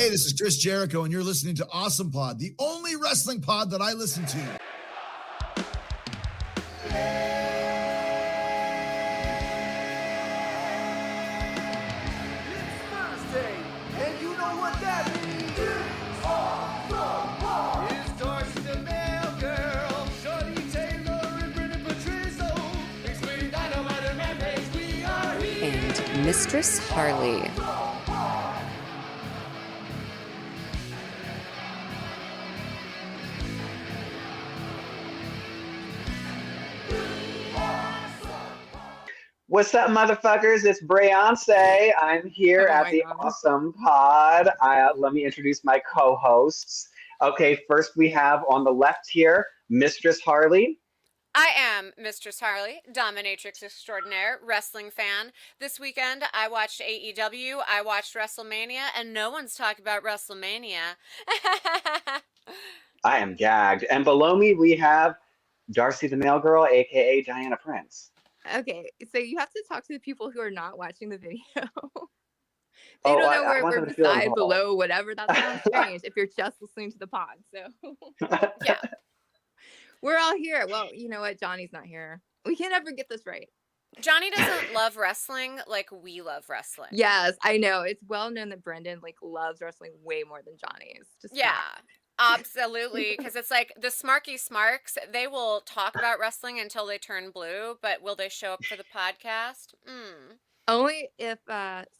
Hey, this is Chris Jericho, and you're listening to Awesome Pod, the only wrestling pod that I listen to. It's Thursday, and you know what that means. It's Awesome Pod. It's Darcy the Mail Girl, Shorty Taylor, and Brendan Patrizzo. Explain Dynamite and Rampage, we are here. And Mistress Harley. What's up, motherfuckers? It's Beyonce. I'm here at the Awesome Pod. Let me introduce my co-hosts. Okay, first we have on the left here, Mistress Harley. I am Mistress Harley, dominatrix extraordinaire, wrestling fan. This weekend, I watched AEW, I watched WrestleMania, and no one's talking about WrestleMania. I am gagged. And below me, we have Darcy the Mail Girl, a.k.a. Diana Prince. Okay, so you have to talk to the people who are not watching the video. They Oh, don't know I want we're them to feel beside, involved. below, whatever. That sounds strange if you're just listening to the pod. So Yeah. we're all here. Well, you know what? Johnny's not here. We can't ever get this right. Johnny doesn't love wrestling like we love wrestling. Yes, I know. It's well known that Brendan loves wrestling way more than Johnny is. Just Yeah. fact. Absolutely, because it's like the Smarky Smarks, they will talk about wrestling until they turn blue, but will they show up for the podcast? Only if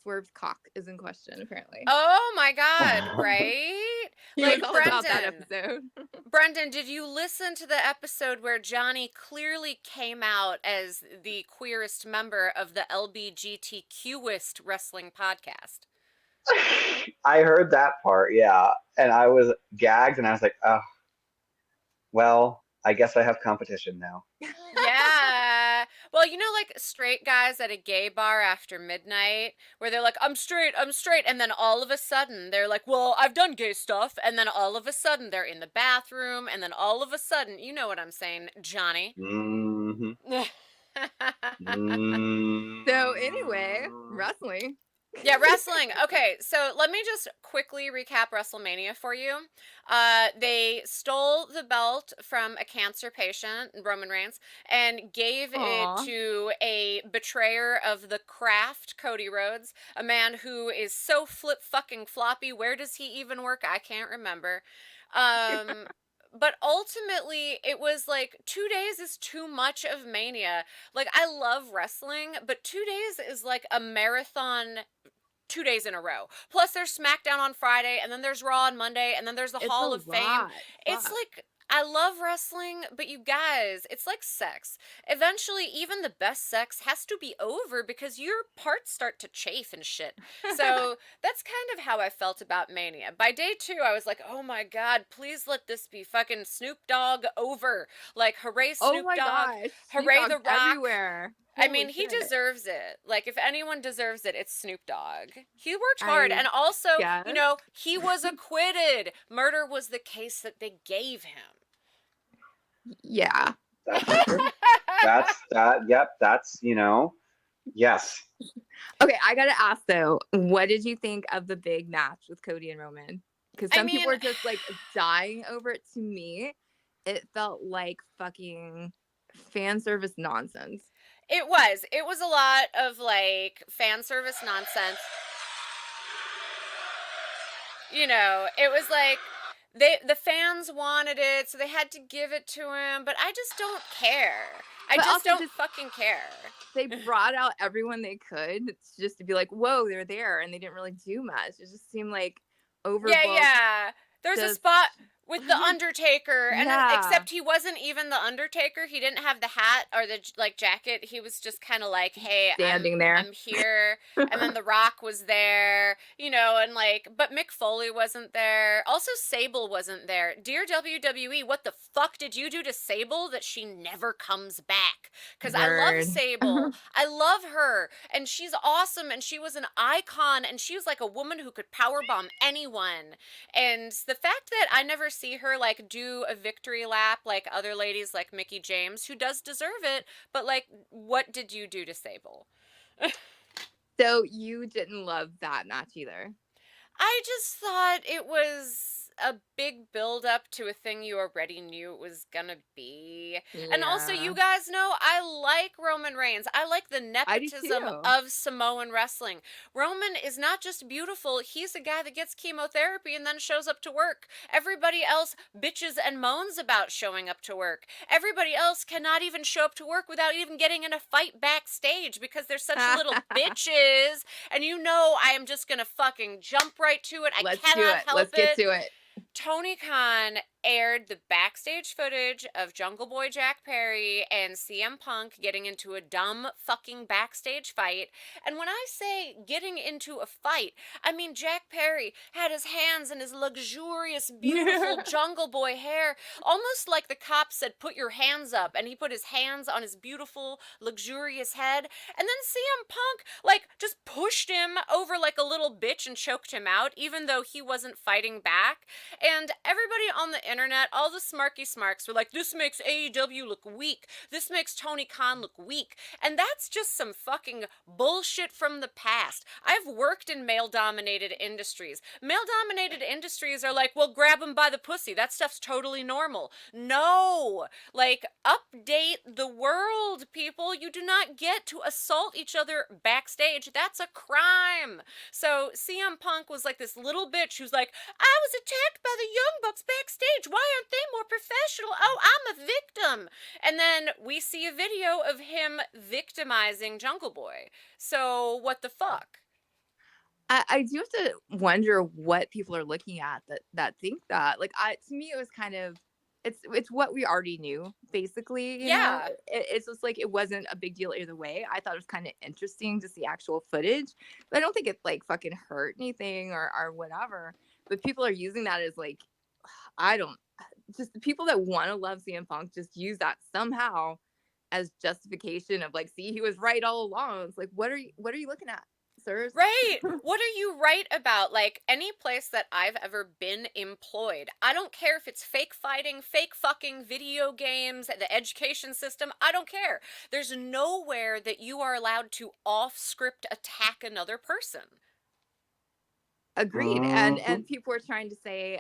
Swerve's cock is in question, apparently. Oh my God, right? He Like was all about that episode. Brendan, did you listen to the episode where Johnny clearly came out as the queerest member of the LBGTQist wrestling podcast? I heard that part, yeah. And I was gagged, and I was like, oh, well, I guess I have competition now. Yeah. Well, you know, like straight guys at a gay bar after midnight where they're like, I'm straight. And then all of a sudden they're like, well, I've done gay stuff. And then all of a sudden they're in the bathroom. And then all of a sudden, you know what I'm saying, Johnny? Mm-hmm. So anyway, wrestling. Yeah, wrestling. Okay, so let me just quickly recap WrestleMania for you. They stole the belt from a cancer patient, Roman Reigns, and gave it to a betrayer of the craft, Cody Rhodes, a man who is so flip-fucking-floppy. Where does he even work? I can't remember. But ultimately, it was like 2 days is too much of Mania. Like, I love wrestling, but 2 days is like a marathon 2 days in a row. Plus, there's SmackDown on Friday, and then there's Raw on Monday, and then there's the Hall of Fame. It's like, I love wrestling, but you guys, it's like sex. Eventually, even the best sex has to be over because your parts start to chafe and shit. So that's kind of how I felt about Mania. By day 2, I was like, oh my God, please let this be fucking Snoop Dogg over. Like, hooray Snoop Dogg. Gosh. Hooray The Rock. Everywhere. I mean, Holy he shit. deserves it. Like, if anyone deserves it, it's Snoop Dogg. He worked hard. And also, you know, he was acquitted. Murder was the case that they gave him. Yeah. That's true. That's, you know, yes. Okay, I gotta ask though, what did you think of the big match with Cody and Roman? Because some people were just like dying over it. To me, it felt like fucking fan service nonsense. It was a lot of like fan service nonsense. You know, it was like the fans wanted it, so they had to give it to him, but I just don't care. I just don't fucking care. They brought out everyone they could just to be like, whoa, they're there, and they didn't really do much. It just seemed like overbooked. Yeah. There's a spot with the Undertaker, and except he wasn't even the Undertaker. He didn't have the hat or the jacket. He was just kind of like, hey, standing there. I'm here. And then The Rock was there, you know, and like, but Mick Foley wasn't there. Also, Sable wasn't there. Dear WWE, what the fuck did you do to Sable that she never comes back? Because I love Sable. I love her, and she's awesome, and she was an icon, and she was like a woman who could powerbomb anyone. And the fact that I never see her like do a victory lap like other ladies like Mickie James, who does deserve it, but like, what did you do to Sable? So you didn't love that match either? I just thought it was a big build up to a thing you already knew it was gonna be. And also, you guys know I like Roman Reigns. I like the nepotism of Samoan wrestling. Roman is not just beautiful, he's a guy that gets chemotherapy and then shows up to work. Everybody else bitches and moans about showing up to work. Everybody else cannot even show up to work without even getting in a fight backstage because they're such little bitches. And you know I am just gonna fucking jump right to it. I cannot help it. Let's get to it. Tony Khan aired the backstage footage of Jungle Boy Jack Perry and CM Punk getting into a dumb fucking backstage fight. And when I say getting into a fight, I mean Jack Perry had his hands in his luxurious, beautiful Jungle Boy hair, almost like the cop said, put your hands up, and he put his hands on his beautiful, luxurious head. And then CM Punk, like, just pushed him over like a little bitch and choked him out, even though he wasn't fighting back. And everybody on the internet, all the smarky smarks were like, this makes AEW look weak. This makes Tony Khan look weak. And that's just some fucking bullshit from the past. I've worked in male-dominated industries. Male-dominated industries are like, well, grab him by the pussy. That stuff's totally normal. No! Like, update the world, people. You do not get to assault each other backstage. That's a crime. So CM Punk was like this little bitch who's like, I was attacked by the Young Bucks backstage. Why aren't they more professional? Oh, I'm a victim. And then we see a video of him victimizing Jungle Boy. So what the fuck? I do have to wonder what people are looking at that think that. Like, to me, it was kind of, it's what we already knew, basically. You know? It's just like, it wasn't a big deal either way. I thought it was kind of interesting to see actual footage, but I don't think it like fucking hurt anything or whatever. But people are using that as like, just the people that want to love CM Punk just use that somehow as justification of like, see, he was right all along. It's like, what are you looking at, sirs? Right. What are you right about? Like, any place that I've ever been employed, I don't care if it's fake fighting, fake fucking video games, the education system, I don't care. There's nowhere that you are allowed to off-script attack another person. Agreed. And people were trying to say,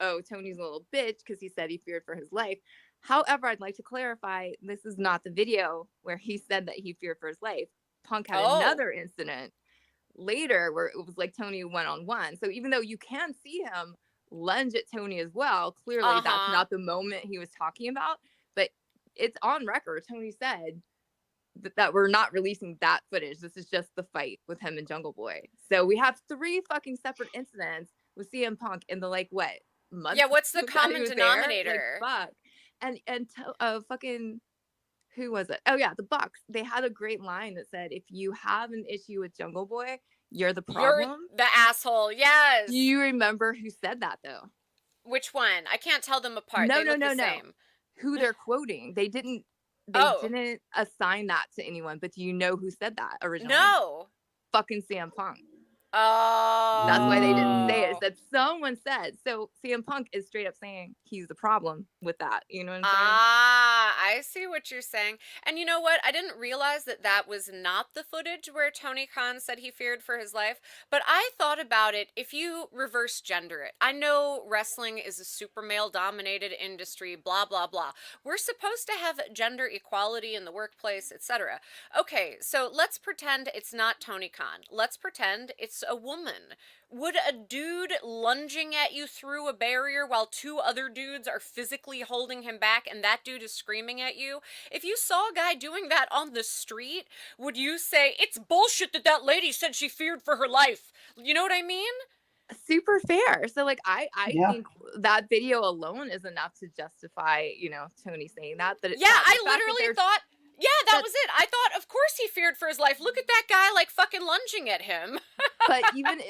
oh, Tony's a little bitch because he said he feared for his life. However, I'd like to clarify, this is not the video where he said that he feared for his life. Punk had another incident later where it was like Tony one-on-one. So even though you can see him lunge at Tony as well, clearly that's not the moment he was talking about. But it's on record. Tony said that we're not releasing that footage. This is just the fight with him and Jungle Boy. So we have 3 fucking separate incidents with CM Punk in the like what month? Yeah, what's the common denominator? Like, fuck. And fucking who was it? Oh yeah, the Bucks. They had a great line that said, "If you have an issue with Jungle Boy, you're the problem. You're the asshole." Yes. Do you remember who said that though? Which one? I can't tell them apart. No. Same. Who they're quoting? They didn't assign that to anyone, but do you know who said that originally? No. Fucking CM Punk. Oh. That's why they didn't say it. It's that someone said. So CM Punk is straight up saying he's the problem with that. You know what I'm saying? I see what you're saying. And you know what? I didn't realize that was not the footage where Tony Khan said he feared for his life. But I thought about it if you reverse gender it. I know wrestling is a super male dominated industry, blah, blah, blah. We're supposed to have gender equality in the workplace, etc. Okay, so let's pretend it's not Tony Khan. Let's pretend it's a woman. Would a dude lunging at you through a barrier while 2 other dudes are physically holding him back and that dude is screaming at you? If you saw a guy doing that on the street, would you say, it's bullshit that lady said she feared for her life? You know what I mean? Super fair. So like I think that video alone is enough to justify, Tony saying that. But I literally thought, that was it. I thought, of course he feared for his life. Look at that guy like fucking lunging at him. But even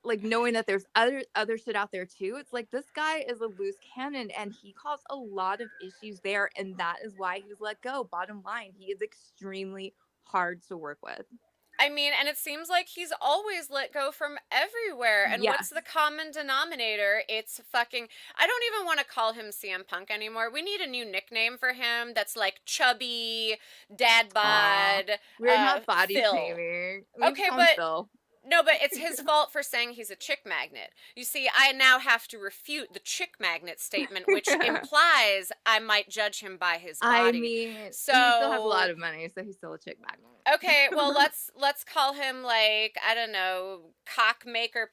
like knowing that there's other shit out there too, it's like this guy is a loose cannon and he caused a lot of issues there, and that is why he was let go. Bottom line, he is extremely hard to work with. I mean, and it seems like he's always let go from everywhere. And what's the common denominator? It's fucking, I don't even want to call him CM Punk anymore. We need a new nickname for him that's like chubby, dad bod. We're not body Phil. shaming. Okay, but Phil. No, but it's his fault for saying he's a chick magnet. You see, I now have to refute the chick magnet statement, which implies I might judge him by his body. I mean, so he still has a lot of money, so he's still a chick magnet. Okay, well let's call him like, I don't know, cockmaker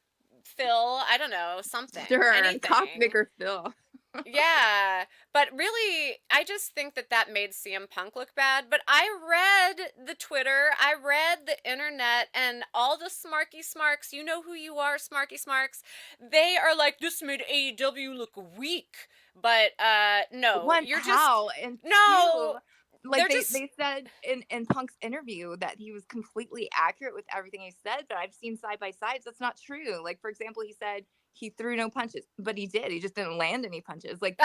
Phil. I don't know, something. Sure, anything. cockmaker Phil. Yeah, but really, I just think that made CM Punk look bad. But I read the Twitter, I read the internet, and all the smarky smarks, you know who you are, smarky smarks, they are like, this made AEW look weak. But no, One, you're how? just And no. two, like they're they said in Punk's interview that he was completely accurate with everything he said, but I've seen side by sides that's not true. Like, for example, he said he threw no punches, but he did. He just didn't land any punches. Like,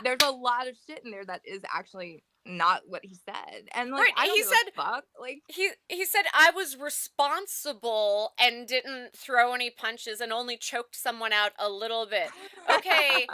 there's a lot of shit in there that is actually not what he said. And like, right, I don't he give said, a fuck. Like, he said I was responsible and didn't throw any punches and only choked someone out a little bit. Okay,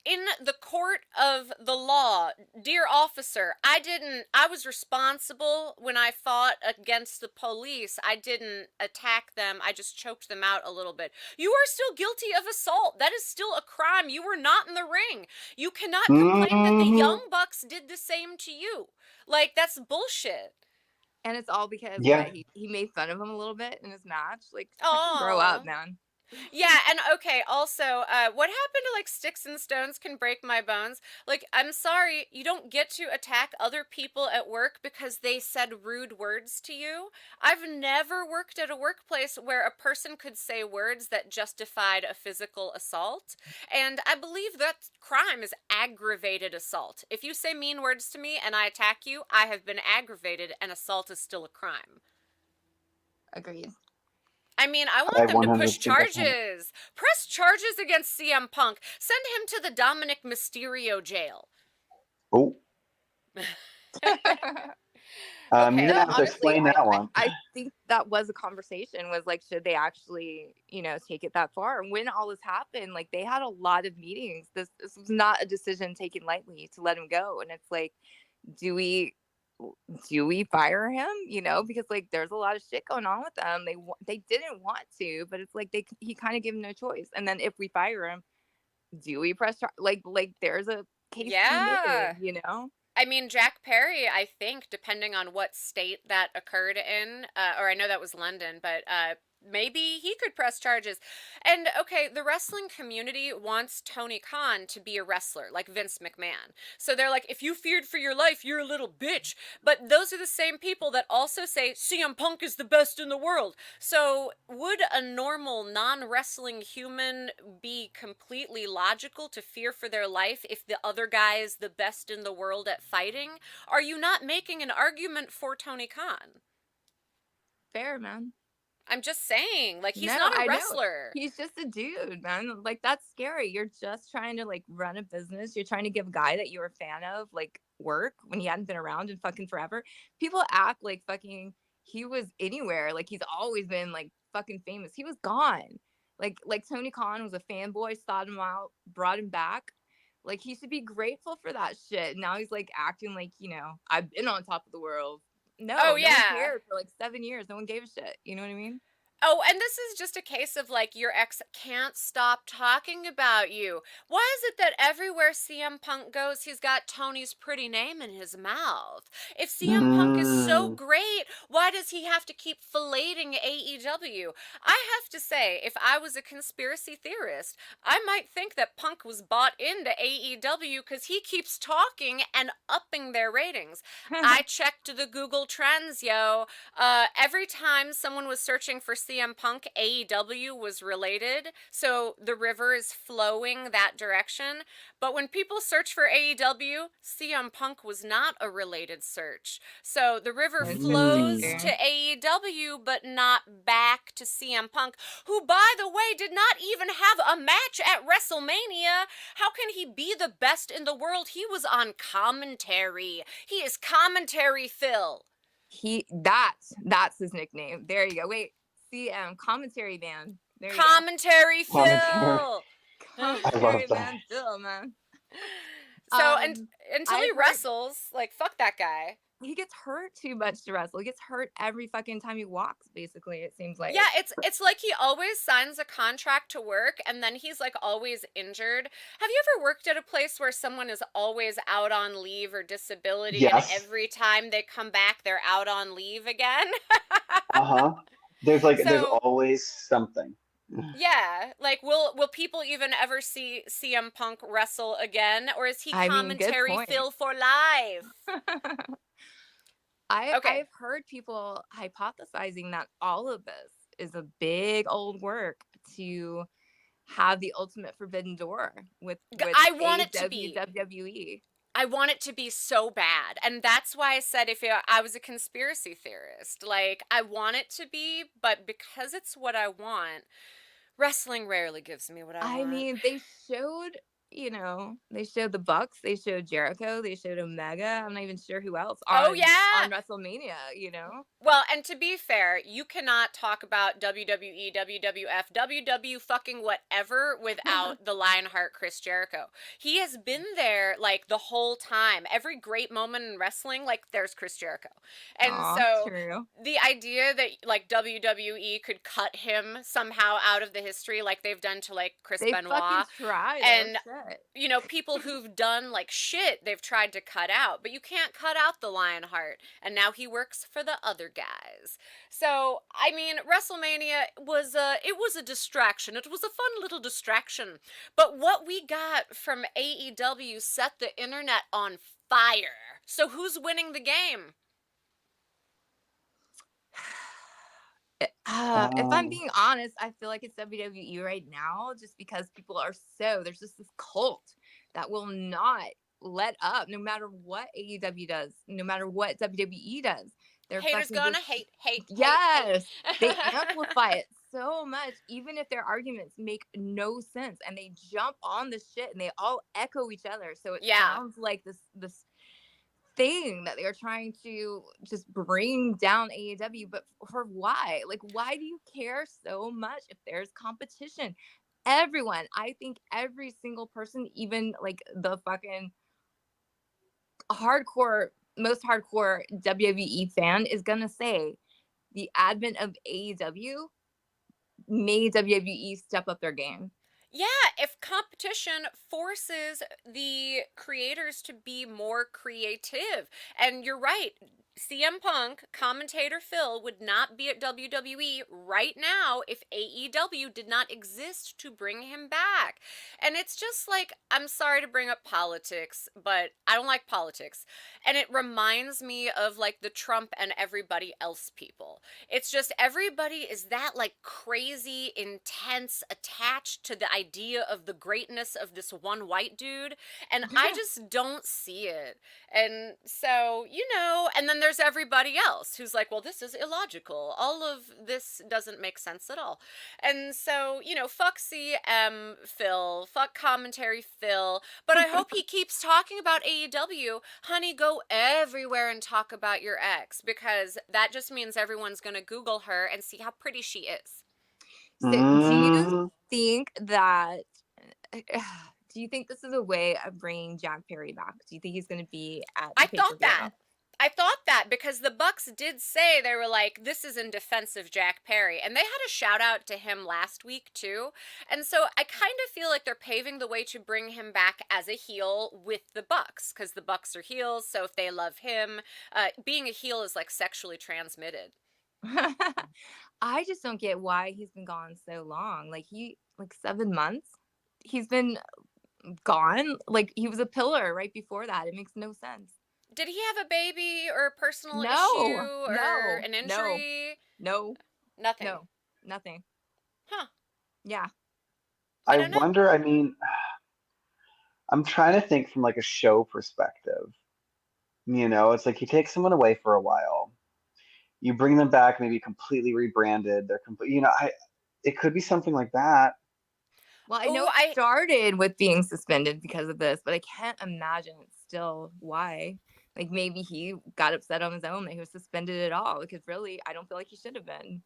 in the court of the law, dear officer, I was responsible when I fought against the police. I didn't attack them. I just choked them out a little bit. You are still guilty of assault. That is still a crime. You were not in the ring. You cannot complain that the Young Bucks did the same to you. Like, that's bullshit. and it's all because he made fun of him a little bit in his match. Like, fucking grow up, man. Yeah, and okay, also, what happened to, like, sticks and stones can break my bones? Like, I'm sorry, you don't get to attack other people at work because they said rude words to you. I've never worked at a workplace where a person could say words that justified a physical assault, and I believe that crime is aggravated assault. If you say mean words to me and I attack you, I have been aggravated, and assault is still a crime. Agreed. I mean, I want them to push charges. Press charges against CM Punk. Send him to the Dominic Mysterio jail. Oh. Okay. You have to explain that one. I think that was a conversation, was like, should they actually, take it that far? And when all this happened, like, they had a lot of meetings. This was not a decision taken lightly to let him go. And it's like, do we fire him? Because like, there's a lot of shit going on with them. They didn't want to, but it's like he kind of gave him no choice. And then if we fire him, do we press like there's a case to be made, I mean, Jack Perry, I think, depending on what state that occurred in, or I know that was London, but maybe he could press charges. And okay, the wrestling community wants Tony Khan to be a wrestler, like Vince McMahon. So they're like, if you feared for your life, you're a little bitch. But those are the same people that also say CM Punk is the best in the world. So would a normal non-wrestling human be completely logical to fear for their life if the other guy is the best in the world at fighting? Are you not making an argument for Tony Khan? Fair, man. I'm just saying, like, he's not a wrestler. He's just a dude, man. Like, that's scary. You're just trying to, like, run a business. You're trying to give a guy that you're a fan of, like, work when he hadn't been around in fucking forever. People act like fucking he was anywhere. Like, he's always been, like, fucking famous. He was gone. Like Tony Khan was a fanboy, sought him out, brought him back. Like, he should be grateful for that shit. Now he's, like, acting like, I've been on top of the world. No, no one cared for like 7 years. No one gave a shit. You know what I mean? Oh, and this is just a case of like your ex can't stop talking about you. Why is it that everywhere CM Punk goes, he's got Tony's pretty name in his mouth? If CM Punk is so great, why does he have to keep filleting AEW? I have to say, if I was a conspiracy theorist, I might think that Punk was bought into AEW because he keeps talking and upping their ratings. I checked the Google Trends, yo. Every time someone was searching for CM Punk, AEW was related, so the river is flowing that direction. But when people search for AEW, CM Punk was not a related search. So the river flows to AEW, but not back to CM Punk, who, by the way, did not even have a match at WrestleMania. How can he be the best in the world? He was on commentary. He is Commentary Phil. That's his nickname. There you go. Wait. Commentary man. There you Commentary go. Phil. Commentary man Phil, man. So until he wrestles, like, fuck that guy. he gets hurt too much to wrestle. He gets hurt every fucking time he walks, basically, it seems like. Yeah, it's like he always signs a contract to work and then he's like always injured. Have you ever worked at a place where someone is always out on leave or disability and Yes. every time they come back they're out on leave again? Uh-huh. There's there's So, always something. yeah, like will people even ever see CM Punk wrestle again, or is he I mean, good commentary point. Phil for life? Okay. I've heard people hypothesizing that all of this is a big old work to have the ultimate forbidden door with I want it to AEW, be. WWE. I want it to be so bad. And that's why I said if I was a conspiracy theorist, like I want it to be, but because it's what I want, wrestling rarely gives me what I I want. mean, they showed, they showed the Bucks, they showed Jericho, they showed Omega. I'm not even sure who else on WrestleMania, Well, and to be fair, you cannot talk about WWE, WWF, WW fucking whatever without the Lionheart Chris Jericho. He has been there like the whole time. Every great moment in wrestling, like there's Chris Jericho. And so true. the idea that like WWE could cut him somehow out of the history like they've done to like Chris They Benoit fucking tried. and shit. people who've done like shit they've tried to cut out, but you can't cut out the Lionheart, and now he works for the other guys. So I mean, WrestleMania was a distraction. It was a fun little distraction, but what we got from AEW set the internet on fire. So who's winning the game? If I'm being honest, I feel like it's WWE right now, just because people are there's just this cult that will not let up, no matter what AEW does, no matter what WWE does. They're Haters gonna hate. Yes, they amplify it so much, even if their arguments make no sense, and they jump on the shit and they all echo each other. So it sounds like this thing that they're trying to just bring down AEW, but for why? Like, why do you care so much if there's competition? Everyone, I think every single person, even like the fucking most hardcore WWE fan, is gonna say the advent of AEW made WWE step up their game. Yeah, if competition forces the creators to be more creative. And you're right, CM Punk, commentator Phil, would not be at WWE right now if AEW did not exist to bring him back. And it's just like, I'm sorry to bring up politics, but I don't like politics. And it reminds me of like the Trump and everybody else people. It's just everybody is that like crazy, intense, attached to the idea of the greatness of this one white dude. And I just don't see it. And so, and then there's everybody else who's like, well, this is illogical. All of this doesn't make sense at all. And so, fuck CM Phil, fuck commentary Phil, but I hope he keeps talking about AEW. Honey, go everywhere and talk about your ex, because that just means everyone's going to Google her and see how pretty she is. So do you think that... do you think this is a way of bringing Jack Perry back? Do you think he's going to be at the I thought that because the Bucks did say, they were like, this is in defense of Jack Perry. And they had a shout out to him last week too. And so I kind of feel like they're paving the way to bring him back as a heel with the Bucks, because the Bucks are heels. So if they love him, being a heel is like sexually transmitted. I just don't get why he's been gone so long. Like 7 months. He's been gone. Like, he was a pillar right before that. It makes no sense. Did he have a baby or a personal issue or an injury? No. Nothing. No. Nothing. Huh. Yeah. I wonder, I mean, I'm trying to think from like a show perspective. It's like you take someone away for a while. You bring them back, maybe completely rebranded. They're complete, it could be something like that. Well, I know it started with being suspended because of this, but I can't imagine still why. Like, maybe he got upset on his own that he was suspended at all, because really, I don't feel like he should have been.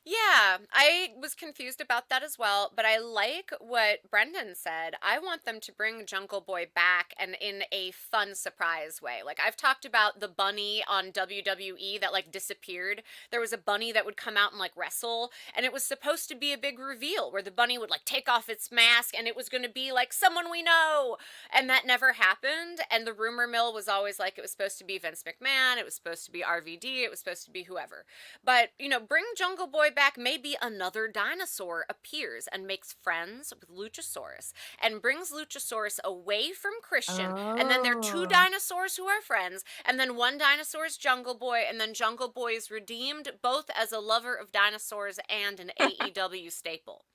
Yeah, I was confused about that as well, but I like what Brendan said. I want them to bring Jungle Boy back and in a fun surprise way. Like I've talked about the bunny on WWE that like disappeared. There was a bunny that would come out and like wrestle, and it was supposed to be a big reveal where the bunny would like take off its mask and it was going to be like someone we know. And that never happened, and the rumor mill was always like it was supposed to be Vince McMahon, it was supposed to be RVD, it was supposed to be whoever. But, bring Jungle Boy back. Maybe another dinosaur appears and makes friends with Luchasaurus and brings Luchasaurus away from Christian. And then there are two Oh. dinosaurs who are friends. And then one dinosaur is Jungle Boy. And then Jungle Boy is redeemed both as a lover of dinosaurs and an AEW staple.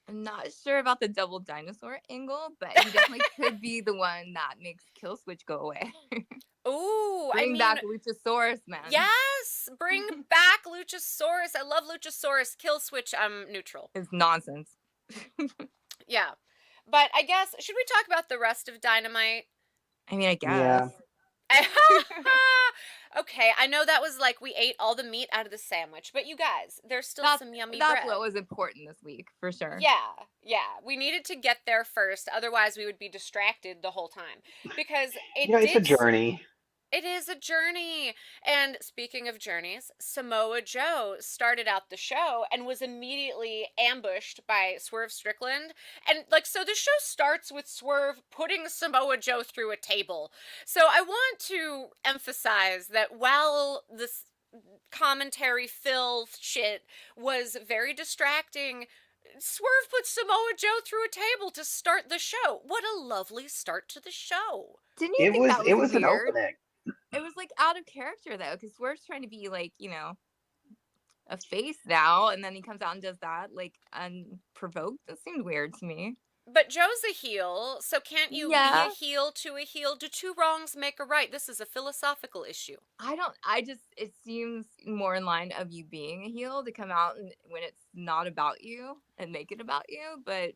I'm not sure about the double dinosaur angle, but he definitely could be the one that makes Kill Switch go away. Ooh, Bring back Luchasaurus, man. Yes, bring back Luchasaurus. I love Luchasaurus. Kill Switch, I'm neutral. It's nonsense. Yeah. But I guess, should we talk about the rest of Dynamite? I mean, I guess. Yeah. Okay, I know that was like we ate all the meat out of the sandwich, but you guys, there's still some yummy That's bread. what was important this week, for sure. Yeah. We needed to get there first, otherwise we would be distracted the whole time. Because It's a journey. It is a journey. And speaking of journeys, Samoa Joe started out the show and was immediately ambushed by Swerve Strickland. And so the show starts with Swerve putting Samoa Joe through a table. So I want to emphasize that while this commentary fill shit was very distracting, Swerve put Samoa Joe through a table to start the show. What a lovely start to the show. Didn't you think that was It was weird? an opening. It was like out of character though, because Swerve's trying to be like, a face now, and then he comes out and does that like unprovoked. That seemed weird to me. But Joe's a heel, so can't you be a heel to a heel? Do two wrongs make a right? This is a philosophical issue. It seems more in line of you being a heel to come out and when it's not about you and make it about you. But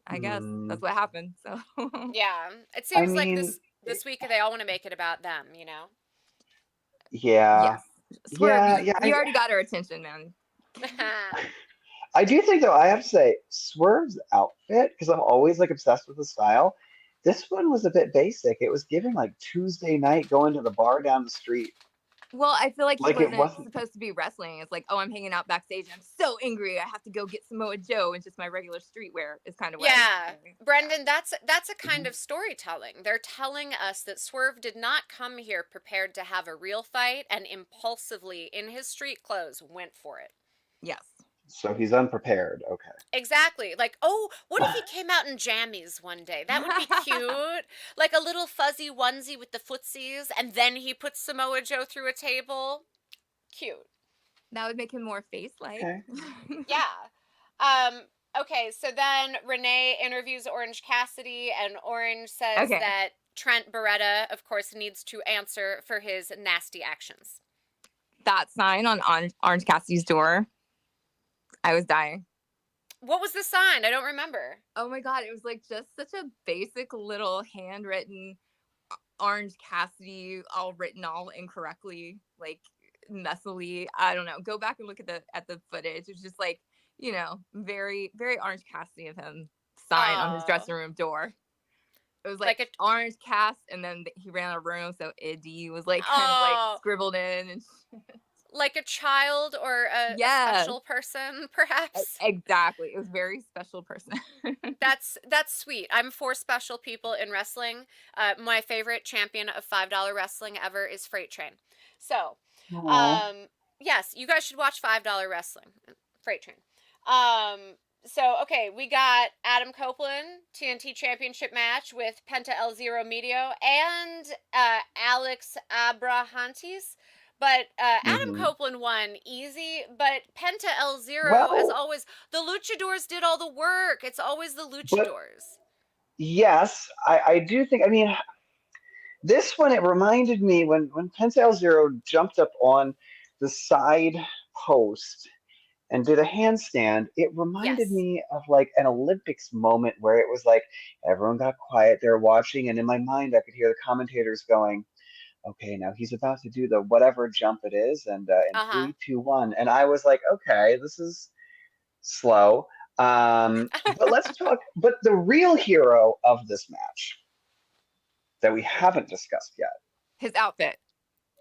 I guess that's what happened. So yeah, it seems like this week they all want to make it about them, Yeah. Yes. Swerve, you already got our attention, man. I do think, though, I have to say, Swerve's outfit, because I'm always like obsessed with the style, this one was a bit basic. It was giving like Tuesday night going to the bar down the street. Well, I feel like Like, he it wasn't wasn't- supposed to be wrestling. It's like, oh, I'm hanging out backstage and I'm so angry. I have to go get Samoa Joe. It's just my regular streetwear is kind of what Yeah, Brendan, that's a kind of storytelling. They're telling us that Swerve did not come here prepared to have a real fight and impulsively, in his street clothes, went for it. Yes. So he's unprepared. Okay. Exactly. Like, oh, what if he came out in jammies one day? That would be cute. Like a little fuzzy onesie with the footsies, and then he puts Samoa Joe through a table. Cute. That would make him more face-like. Okay. Yeah. Okay, so then Renee interviews Orange Cassidy, and Orange says that Trent Beretta, of course, needs to answer for his nasty actions. That sign on Orange Cassidy's door, I was dying. What was the sign? I don't remember. Oh my God, it was like just such a basic little handwritten Orange Cassidy, all written all incorrectly, like messily. I don't know. Go back and look at the footage. It was just like, very, very Orange Cassidy of him sign on his dressing room door. It was like Orange Cast, and then he ran out of room, so Eddie was like kind of like scribbled in and like a child or a special person, perhaps. Exactly. It was very special person. That's sweet. I'm for special people in wrestling. My favorite champion of $5 wrestling ever is Freight Train. So, yes, you guys should watch $5 wrestling. Freight Train. So, okay, we got Adam Copeland, TNT Championship match with Penta El Zero Medio and Alex Abrahantes. But Adam Copeland won easy, but Penta El Zero, as always, the luchadors did all the work. It's always the luchadors. Yes, I do think, this one, it reminded me when Penta El Zero jumped up on the side post and did a handstand, it reminded me of like an Olympics moment where it was like everyone got quiet, they were watching, and in my mind I could hear the commentators going, okay, now he's about to do the whatever jump it is, and in Uh-huh. 3, 2, 1, and I was like, okay, this is slow. But let's talk. But the real hero of this match that we haven't discussed yet. His outfit.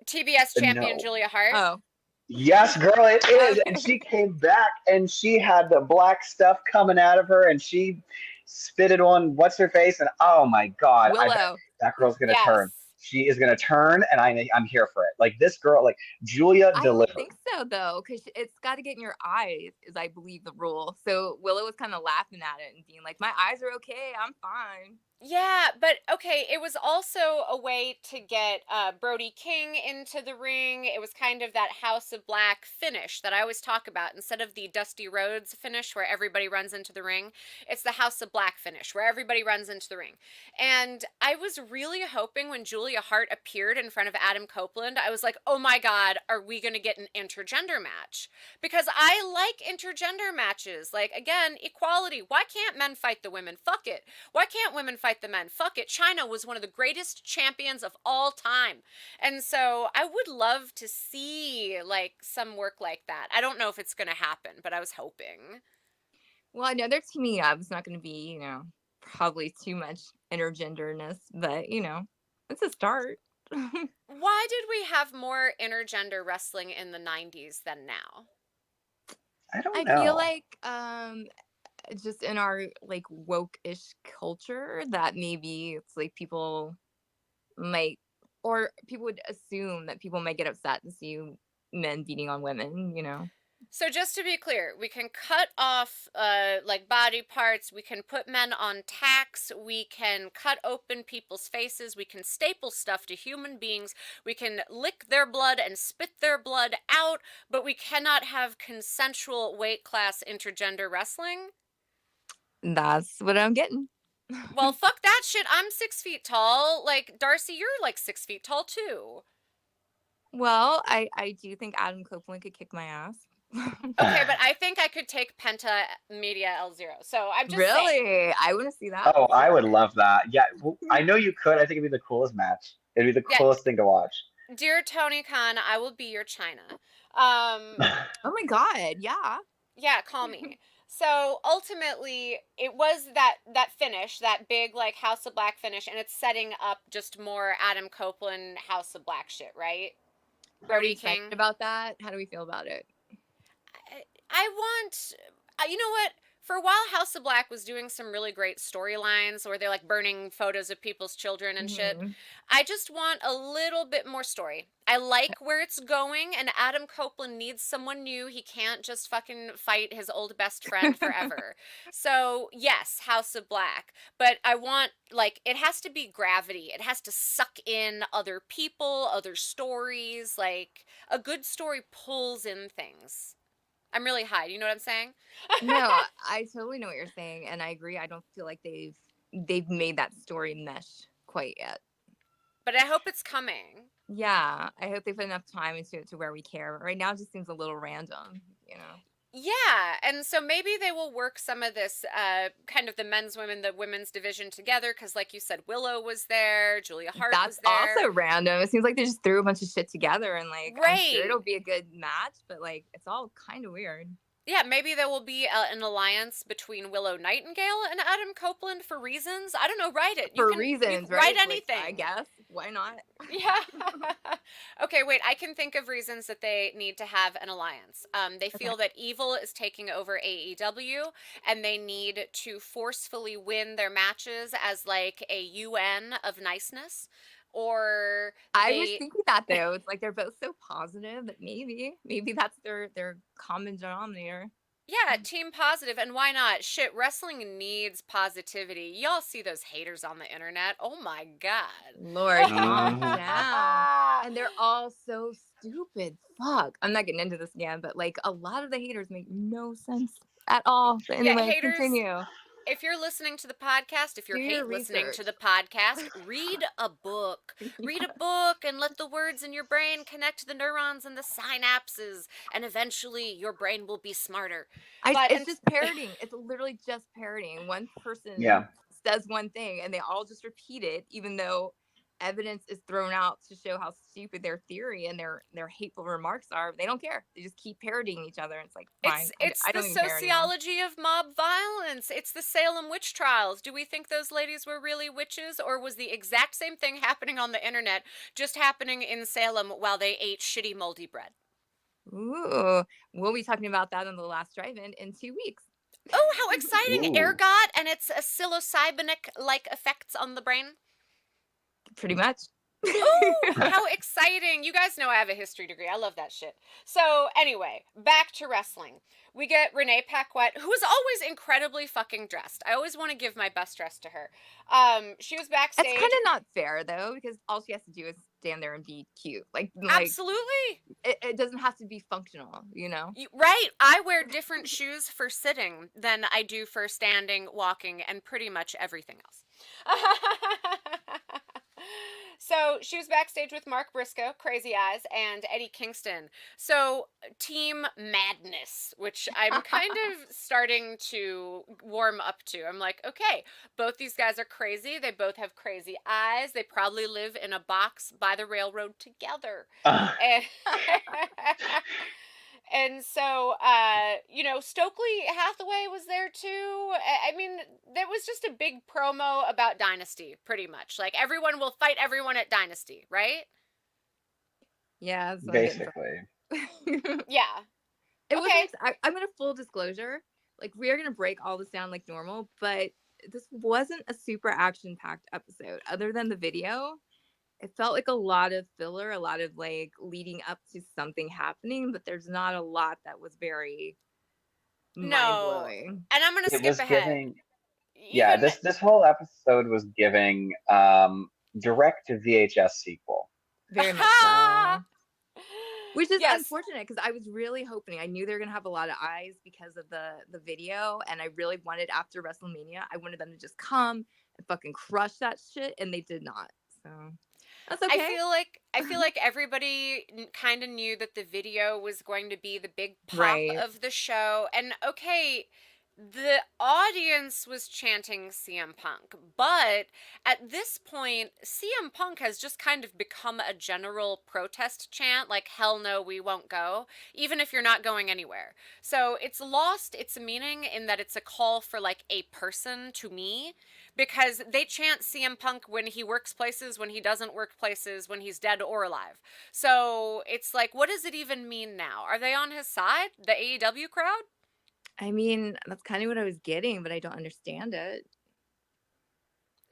TBS champion No. Julia Hart. Oh. Yes, girl, it is. Okay. And she came back and she had the black stuff coming out of her and she spit it on what's her face. And oh my God, Willow. that girl's going to Yes. turn. She is going to turn and I'm here for it. Like this girl, like Julia I delivered. don't think so though, because it's got to get in your eyes, is I believe the rule. So Willow was kind of laughing at it and being like, "My eyes are okay, I'm fine." Yeah, but okay, it was also a way to get Brody King into the ring. It was kind of that House of Black finish that I always talk about. Instead of the Dusty Rhodes finish where everybody runs into the ring, it's the House of Black finish where everybody runs into the ring. And I was really hoping when Julia Hart appeared in front of Adam Copeland, I was like, oh my God, are we going to get an intergender match? Because I like intergender matches. Like, again, equality. Why can't men fight the women? Fuck it. Why can't women fight the men? Fuck it. China was one of the greatest champions of all time. And so I would love to see like some work like that. I don't know if it's going to happen, but I was hoping. Well, I know they're teaming up. It's not going to be, probably too much intergenderness, but it's a start. Why did we have more intergender wrestling in the 90s than now? I don't I know. feel like just in our like woke-ish culture that maybe it's like people would assume that people might get upset to see men beating on women. So just to be clear, we can cut off like body parts, we can put men on tacks, we can cut open people's faces, we can staple stuff to human beings, we can lick their blood and spit their blood out, but we cannot have consensual weight class intergender wrestling? That's what I'm getting. Well, fuck that shit. I'm 6 feet tall. Like, Darcy, you're like 6 feet tall too. Well, I do think Adam Copeland could kick my ass. Okay, but I think I could take Penta Media L0. So I'm just really? saying. I want to see that. Oh, I would love that. Yeah, well, I know you could. I think it'd be the coolest match. It'd be the coolest thing to watch. Dear Tony Khan, I will be your China. Oh my God, yeah. Yeah, call me. So ultimately, it was that finish, that big like House of Black finish, and it's setting up just more Adam Copeland House of Black shit, right? Are we Brody King. excited about that? How do we feel about it? I want, you know what? For a while, House of Black was doing some really great storylines where they're like burning photos of people's children and shit. I just want a little bit more story. I like where it's going, and Adam Copeland needs someone new. He can't just fucking fight his old best friend forever. So, yes, House of Black. But I want, like, it has to be gravity. It has to suck in other people, other stories. Like, a good story pulls in things. I'm really high. You know what I'm saying? No, I totally know what you're saying, and I agree. I don't feel like they've made that story mesh quite yet. But I hope it's coming. Yeah, I hope they put enough time into it to where we care. But right now, it just seems a little random, Yeah, and so maybe they will work some of this kind of the women's division together, because like you said, Willow was there, Julia Hart was there. That's also random. It seems like they just threw a bunch of shit together and like, Right. I'm sure it'll be a good match, but like, it's all kind of weird. Yeah, maybe there will be an alliance between Willow Nightingale and Adam Copeland for reasons. I don't know, write it. For reasons, right? Write Like, anything. I guess. Why not? Yeah. Okay, wait, I can think of reasons that they need to have an alliance. They feel that evil is taking over AEW, and they need to forcefully win their matches as like a UN of niceness. Or I was thinking that though. It's like they're both so positive that maybe that's their common denominator. Yeah, team positive, and why not? Shit, wrestling needs positivity. Y'all see those haters on the internet? Oh my God. Lord, calm down. And they're all so stupid. Fuck. I'm not getting into this again, but like a lot of the haters make no sense at all. But anyway, haters, continue. If you're listening to the podcast, if you're listening to the podcast, read a book. Read a book and let the words in your brain connect to the neurons and the synapses, and eventually your brain will be smarter. It's just parroting. It's literally just parroting. One person says one thing and they all just repeat it, even though evidence is thrown out to show how stupid their theory and their hateful remarks are, they don't care. They just keep parodying each other. It's like, fine. It's I the don't even care anymore. sociology of mob violence. It's the Salem witch trials. Do we think those ladies were really witches, or was the exact same thing happening on the internet just happening in Salem while they ate shitty moldy bread? Ooh, we'll be talking about that on the last drive-in in 2 weeks. Oh, how exciting! Ooh. Ergot and its psilocybinic-like effects on the brain. Pretty much. Ooh, how exciting. You guys know I have a history degree. I love that shit. So anyway, back to wrestling. We get Renee Paquette, who is always incredibly fucking dressed. I always want to give my best dress to her. She was backstage. It's kind of not fair, though, because all she has to do is stand there and be cute. Absolutely. It doesn't have to be functional, you know? Right. I wear different shoes for sitting than I do for standing, walking, and pretty much everything else. So she was backstage with Mark Briscoe, Crazy Eyes, and Eddie Kingston. So Team Madness, which I'm kind of starting to warm up to. I'm like, okay, both these guys are crazy. They both have crazy eyes. They probably live in a box by the railroad together. And so, Stokely Hathaway was there too. I mean, there was just a big promo about Dynasty, pretty much. Like, everyone will fight everyone at Dynasty, right? Yeah. That's what Basically. Yeah. It was. I'm gonna full disclosure. Like, we are gonna break all this down like normal, but this wasn't a super action-packed episode. Other than the video, it felt like a lot of filler, a lot of like leading up to something happening, but there's not a lot that was very mind-blowing. And I'm gonna skip ahead. This whole episode was giving direct to VHS sequel. Very much so. Which is unfortunate, because I was really hoping. I knew they were gonna have a lot of eyes because of the video, and I really wanted, after WrestleMania, I wanted them to just come and fucking crush that shit, and they did not. So that's okay. I feel like everybody kind of knew that the video was going to be the big pop of the show. And okay, the audience was chanting CM Punk, but at this point, CM Punk has just kind of become a general protest chant, like, hell no, we won't go, even if you're not going anywhere. So it's lost its meaning in that it's a call for, like, a person to me, because they chant CM Punk when he works places, when he doesn't work places, when he's dead or alive. So it's like, what does it even mean now? Are they on his side, the AEW crowd? I mean, that's kind of what I was getting, but I don't understand it.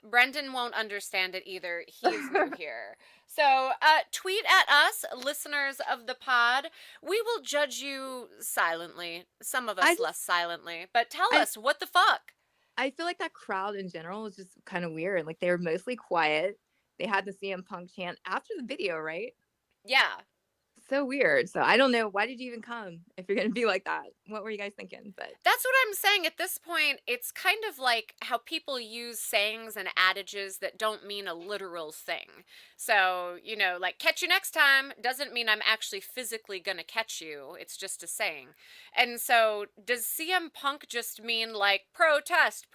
Brendan won't understand it either. He's new here. So tweet at us, listeners of the pod. We will judge you silently. Some of us less silently. But tell us, what the fuck? I feel like that crowd in general was just kind of weird. Like, they were mostly quiet. They had the CM Punk chant after the video, right? Yeah. So weird. So I don't know. Why did you even come if you're going to be like that? What were you guys thinking? But that's what I'm saying. At this point, it's kind of like how people use sayings and adages that don't mean a literal thing. So, like, catch you next time doesn't mean I'm actually physically going to catch you. It's just a saying. And so does CM Punk just mean, like, protest?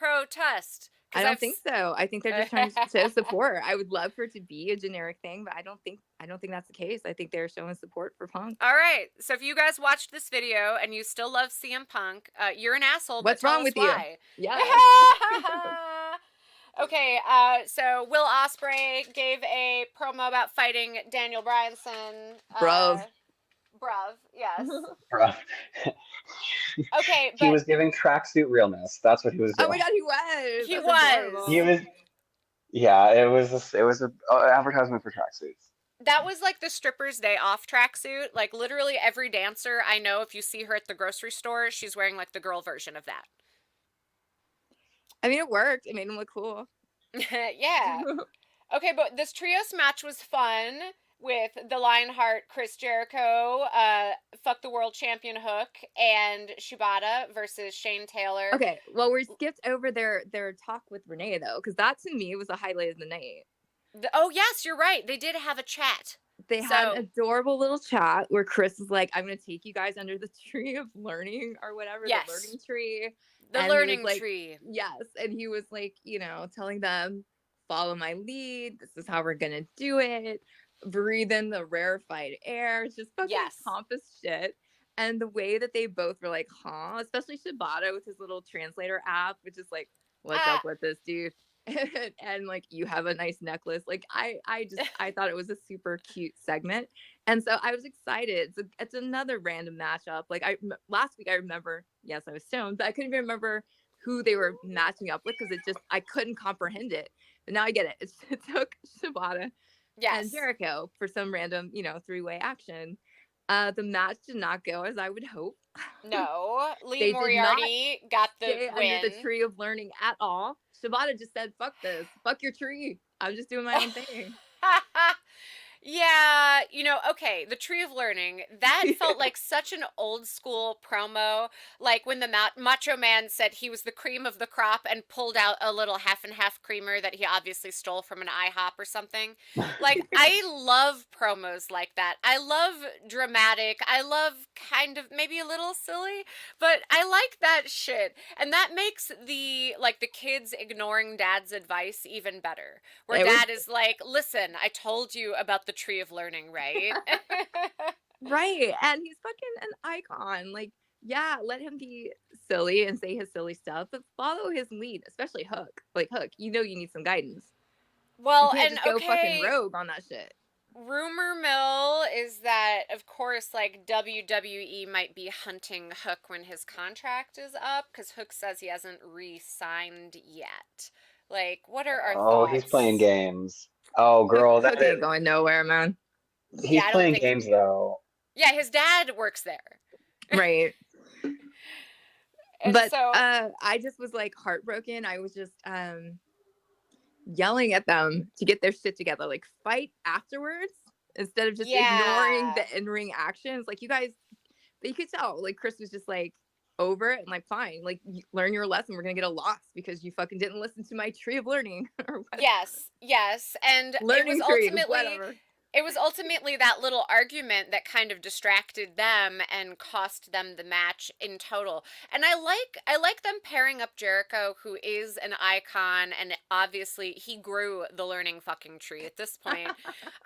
I don't think so. I think they're just trying to show support. I would love for it to be a generic thing, but I don't think that's the case. I think they're showing support for Punk. All right. So if you guys watched this video and you still love CM Punk, you're an asshole. What's wrong with you? Yeah. Okay. So Will Ospreay gave a promo about fighting Daniel Bryanson. Bruv, yes. Bruv. Okay, but he was giving tracksuit realness. That's what he was doing. Oh my god, he was. He was. Adorable. He was. Yeah, it was a advertisement for tracksuits. That was like the stripper's day off tracksuit. Like, literally every dancer I know, if you see her at the grocery store, she's wearing like the girl version of that. I mean, it worked. It made him look cool. Yeah. Okay, but this trios match was fun with the Lionheart, Chris Jericho, fuck the world champion Hook, and Shibata versus Shane Taylor. Okay, well, we skipped over their talk with Renee, though, because that, to me, was the highlight of the night. Oh, yes, you're right. They did have a chat. They had an adorable little chat where Chris was like, I'm going to take you guys under the tree of learning or whatever, yes. the learning tree. The and learning tree. Yes, and he was like, telling them, follow my lead. This is how we're gonna do it. Breathe in the rarefied air. It's just fucking pompous shit. And the way that they both were like, huh? Especially Shibata with his little translator app, which is like, what's up with this dude? And like, you have a nice necklace. Like, I thought it was a super cute segment. And so I was excited. It's another random matchup. Like last week, I remember, yes, I was stoned, but I couldn't even remember who they were matching up with because I couldn't comprehend it. But now I get it. It took Shibata and Jericho for some random, three-way action. The match did not go as I would hope. No, Lee Moriarty got the win. Under the tree of learning at all. Shibata just said, "Fuck this, fuck your tree. I'm just doing my own thing." Yeah, okay, the Tree of Learning, that felt like such an old school promo, like when the Macho Man said he was the cream of the crop and pulled out a little half and half creamer that he obviously stole from an IHOP or something. Like, I love promos like that. I love dramatic. I love kind of maybe a little silly, but I like that shit. And that makes the kids ignoring dad's advice even better. Where dad is like, listen, I told you about the Tree of Learning, right? Right. And he's fucking an icon. Like, yeah, let him be silly and say his silly stuff, but follow his lead, especially Hook. Like, Hook, you need some guidance. Well, you can't just go fucking rogue on that shit. Rumor mill is that, of course, like, WWE might be hunting Hook when his contract is up, because Hook says he hasn't re-signed yet. Like, what are our thoughts? Oh, he's playing games. Oh, girl, Hook ain't going nowhere, man. He's playing games, though. Yeah, his dad works there. Right. But so, I just was, like, heartbroken. I was just yelling at them to get their shit together. Like, fight afterwards instead of just ignoring the in-ring actions. Like, you guys, you could tell, like, Chris was just, like, over it and like, fine, like, learn your lesson. We're gonna get a loss because you fucking didn't listen to my Tree of Learning or whatever. Yes, and learning it was ultimately that little argument that kind of distracted them and cost them the match in total. And I like them pairing up Jericho, who is an icon, and obviously he grew the learning fucking tree at this point.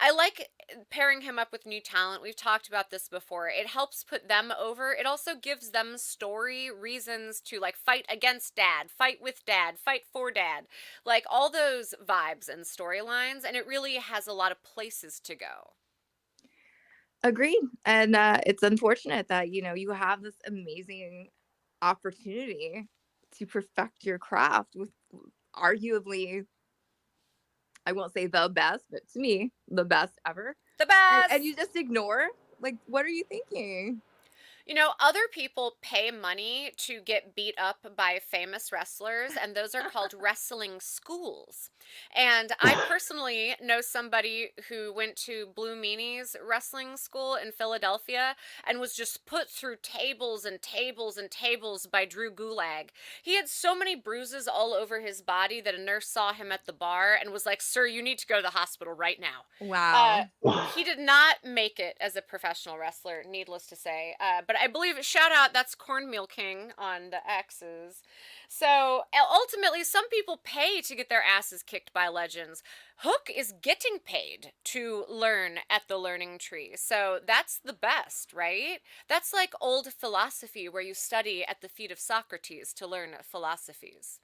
I like pairing him up with new talent. We've talked about this before. It helps put them over. It also gives them story reasons to, like, fight against dad, fight with dad, fight for dad, like all those vibes and storylines, and it really has a lot of places to go. Agreed. And it's unfortunate that you have this amazing opportunity to perfect your craft with arguably, I won't say the best, but to me, the best ever. The best! And you just ignore? Like, what are you thinking? Other people pay money to get beat up by famous wrestlers, and those are called wrestling schools. And I personally know somebody who went to Blue Meanie's wrestling school in Philadelphia and was just put through tables and tables and tables by Drew Gulak. He had so many bruises all over his body that a nurse saw him at the bar and was like, "Sir, you need to go to the hospital right now." Wow. He did not make it as a professional wrestler, needless to say. But I believe, shout out, that's Cornmeal King on the X's. So ultimately, some people pay to get their asses kicked by legends. Hook is getting paid to learn at the learning tree. So that's the best, right? That's like old philosophy where you study at the feet of Socrates to learn philosophies.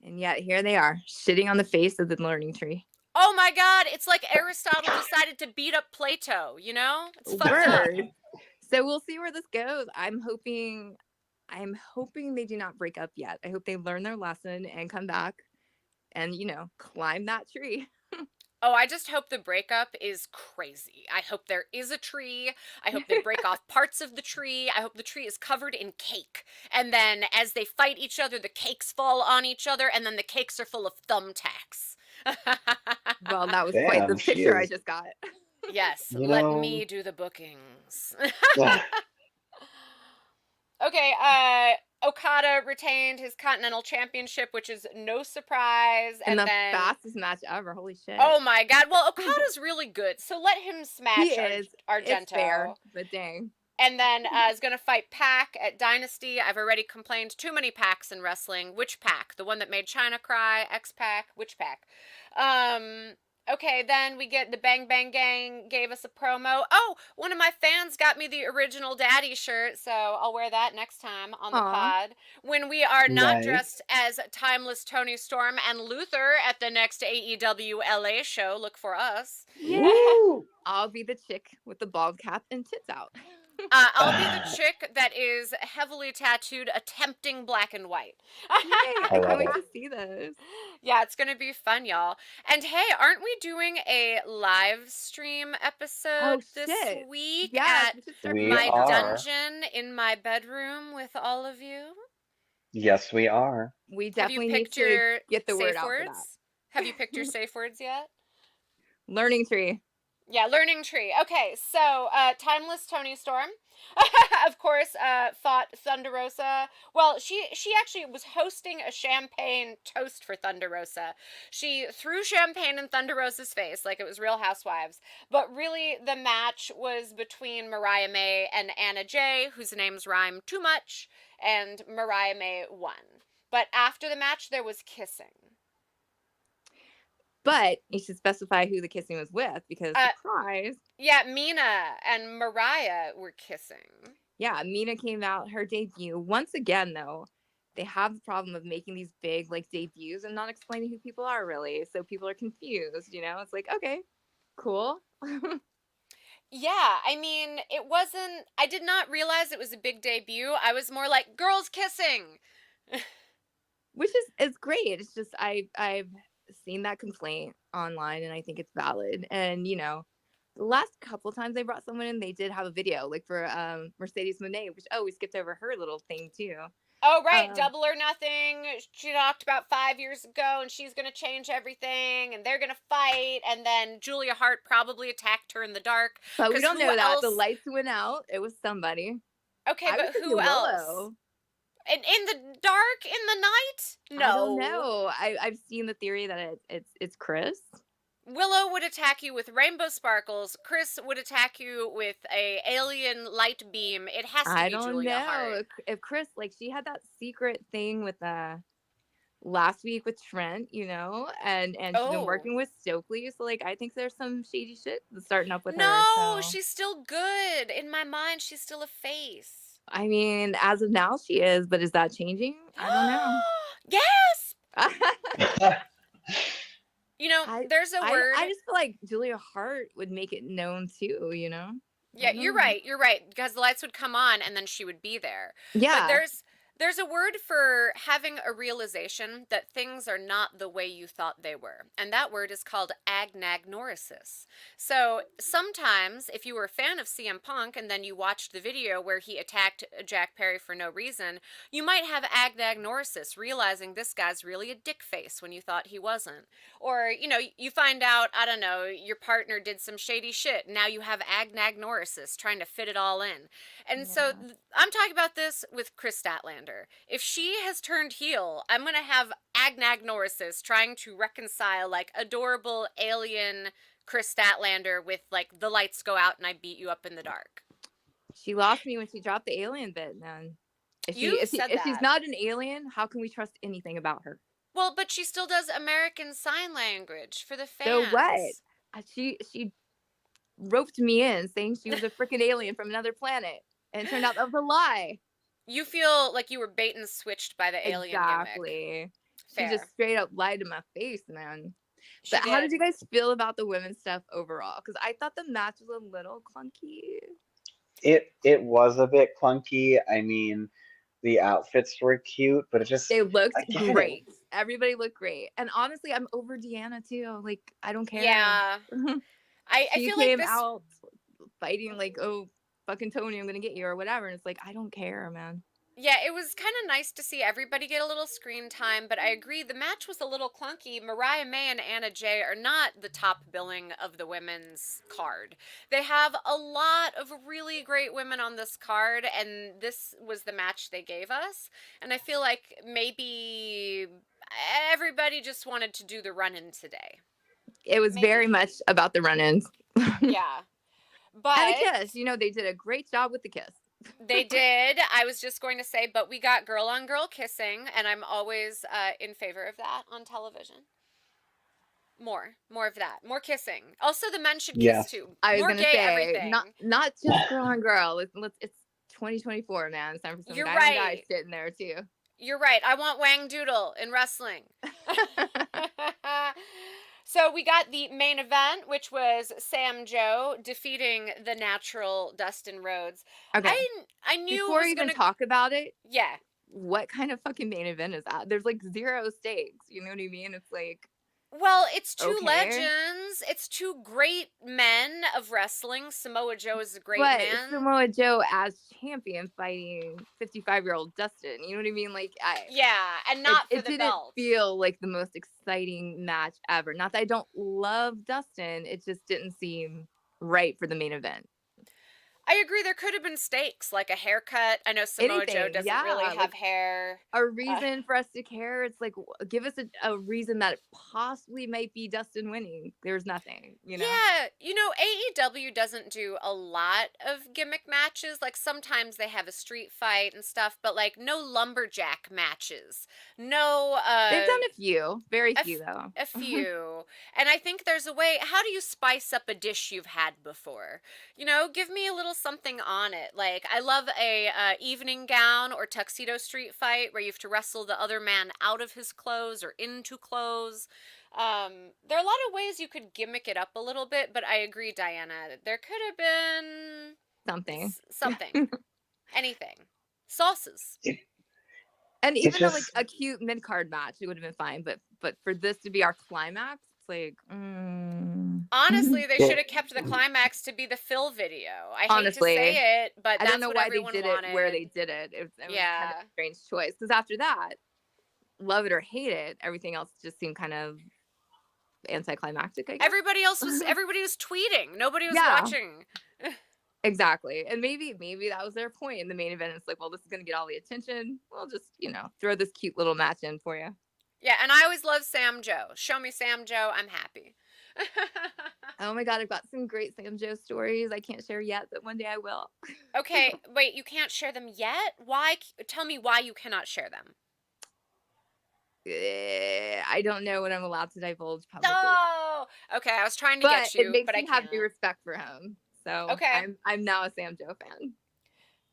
And yet here they are, shitting on the face of the learning tree. Oh my God, it's like Aristotle decided to beat up Plato, It's fucked up. So we'll see where this goes. I'm hoping they do not break up yet. I hope they learn their lesson and come back and, climb that tree. Oh, I just hope the breakup is crazy. I hope there is a tree. I hope they break off parts of the tree. I hope the tree is covered in cake. And then as they fight each other, the cakes fall on each other, and then the cakes are full of thumbtacks. Well, that was quite the picture I just got. Yes, let me do the bookings. Okay, Okada retained his Continental Championship, which is no surprise. And then fastest match ever. Holy shit. Oh my God. Well, Okada's really good, so let him smash Argento. It's fair, but dang. And then is going to fight Pac at Dynasty. I've already complained too many Pacs in wrestling. Which Pac? The one that made China cry? X-Pac? Which Pac? Okay, then we get the Bang Bang Gang gave us a promo. Oh, one of my fans got me the original Daddy shirt, so I'll wear that next time on the pod. When we are not dressed as Timeless Tony Storm and Luther at the next AEW LA show, look for us. Yeah. I'll be the chick with the bald cap and tits out. I'll be the chick that is heavily tattooed, attempting black and white. I can't wait to see this. Yeah, it's going to be fun, y'all. And hey, aren't we doing a live stream episode this week at my dungeon in my bedroom with all of you? Yes, we are. We definitely need to get the word out for that. Have you picked your safe words yet? Learning tree. Yeah, learning tree. Okay, so Timeless Tony Storm, of course, fought Thunder Rosa. Well, she actually was hosting a champagne toast for Thunder Rosa. She threw champagne in Thunder Rosa's face like it was Real Housewives. But really, the match was between Mariah May and Anna Jay, whose names rhyme too much, and Mariah May won. But after the match, there was kissing. But you should specify who the kissing was with, because surprise. Yeah, Mina and Mariah were kissing. Yeah, Mina came out, her debut. Once again, though, they have the problem of making these big debuts and not explaining who people are really. So people are confused, It's like, okay, cool. Yeah, I mean, I did not realize it was a big debut. I was more like, girls kissing. Which is great. It's just, I've seen that complaint online, and I think it's valid. And the last couple times they brought someone in, they did have a video, like for Mercedes Moné, which we skipped over her little thing too. Oh right, Double or Nothing. She talked about 5 years ago, and she's gonna change everything, and they're gonna fight, and then Julia Hart probably attacked her in the dark. But we don't know that. The lights went out. It was somebody. Okay, but who else? In the dark, in the night? No. I don't know. I've seen the theory that it's Chris. Willow would attack you with rainbow sparkles. Chris would attack you with a alien light beam. It has to be Julia Hart. I don't know. If Chris, she had that secret thing with last week with Trent, and she's been working with Stokely. So I think there's some shady shit that's starting up with her. No, she's still good. In my mind, she's still a face. I mean, as of now, she is, but is that changing? I don't know. Yes! There's a word. I just feel like Julia Hart would make it known too, Yeah, you're right. You're right. Because the lights would come on and then she would be there. Yeah. But there's a word for having a realization that things are not the way you thought they were. And that word is called agnagnorisis. So sometimes if you were a fan of CM Punk and then you watched the video where he attacked Jack Perry for no reason, you might have agnagnorisis, realizing this guy's really a dick face when you thought he wasn't. Or, you find out, I don't know, your partner did some shady shit. Now you have agnagnorisis, trying to fit it all in. And so I'm talking about this with Chris Statlander. If she has turned heel, I'm going to have agnagnorisis trying to reconcile adorable alien Chris Statlander with the lights go out and I beat you up in the dark. She lost me when she dropped the alien bit, man. If she's not an alien, how can we trust anything about her? Well, but she still does American Sign Language for the fans. So what? She roped me in saying she was a freaking alien from another planet, and it turned out that was a lie. You feel like you were bait and switched by the alien gimmick. She just straight up lied to my face, man. But how did you guys feel about the women's stuff overall? Because I thought the match was a little clunky. It was a bit clunky. I mean, the outfits were cute, but they looked great. Everybody looked great. And honestly, I'm over Deanna too. I don't care. Yeah. I feel like came out fighting fucking Tony, I'm gonna get you or whatever. And it's I don't care, man. Yeah, it was kind of nice to see everybody get a little screen time, but I agree the match was a little clunky. Mariah May and Anna Jay are not the top billing of the women's card. They have a lot of really great women on this card, and this was the match they gave us. And I feel like maybe everybody just wanted to do the run-in today. It was very much about the run-ins. Yeah. But and a kiss. They did a great job with the kiss. They did. I was just going to say, but we got girl on girl kissing, and I'm always in favor of that on television. More of that. More kissing. Also, the men should kiss too. I was More gonna gay say, everything. not just girl on girl. It's 2024, man. It's time for some You're guy right. on guy shit in there too. You're right. I want Wang Doodle in wrestling. So we got the main event, which was Sam Joe defeating the natural Dustin Rhodes. Okay. I knew Before we even talk about it, yeah. What kind of fucking main event is that? There's like zero stakes. You know what I mean? It's like, well, it's two okay. legends. It's two great men of wrestling. Samoa Joe is a great but man. Samoa Joe as champion fighting 55-year-old Dustin. You know what I mean? Like, and not for it the didn't belt. feel like the most exciting match ever. Not that I don't love Dustin. It just didn't seem right for the main event. I agree. There could have been stakes, like a haircut. I know Samoa Joe doesn't really have hair. A reason for us to care. It's like, give us a reason that it possibly might be Dustin winning. There's nothing, Yeah, AEW doesn't do a lot of gimmick matches. Like, sometimes they have a street fight and stuff, but like no lumberjack matches. No, they've done a few. Very few, though. A few. And I think there's a way. How do you spice up a dish you've had before? Give me a little something on it. Like, I love a evening gown or tuxedo street fight where you have to wrestle the other man out of his clothes or into clothes. There are a lot of ways you could gimmick it up a little bit, but I agree, Diana. There could have been something, anything, sauces. And even like a cute mid-card match, it would have been fine. But for this to be our climax, it's like, honestly, they should have kept the climax to be the Phil video. I hate to say it, but that's I don't know what why everyone they did wanted. it where they did it. It was kind of a strange choice. Because after that, love it or hate it, everything else just seemed kind of anticlimactic. I guess. Everybody was tweeting. Nobody was watching. Exactly. And maybe that was their point in the main event. It's like, well, this is going to get all the attention. We'll just, throw this cute little match in for you. Yeah, and I always love Sam Joe. Show me Sam Joe, I'm happy. Oh my God, I've got some great Sam Joe stories I can't share yet, but one day I will. Okay, wait, you can't share them yet? Why? Tell me why you cannot share them. I don't know what I'm allowed to divulge publicly. Oh, okay, I was trying to get you, but I can't. have due respect for him. So okay. I'm now a Sam Joe fan.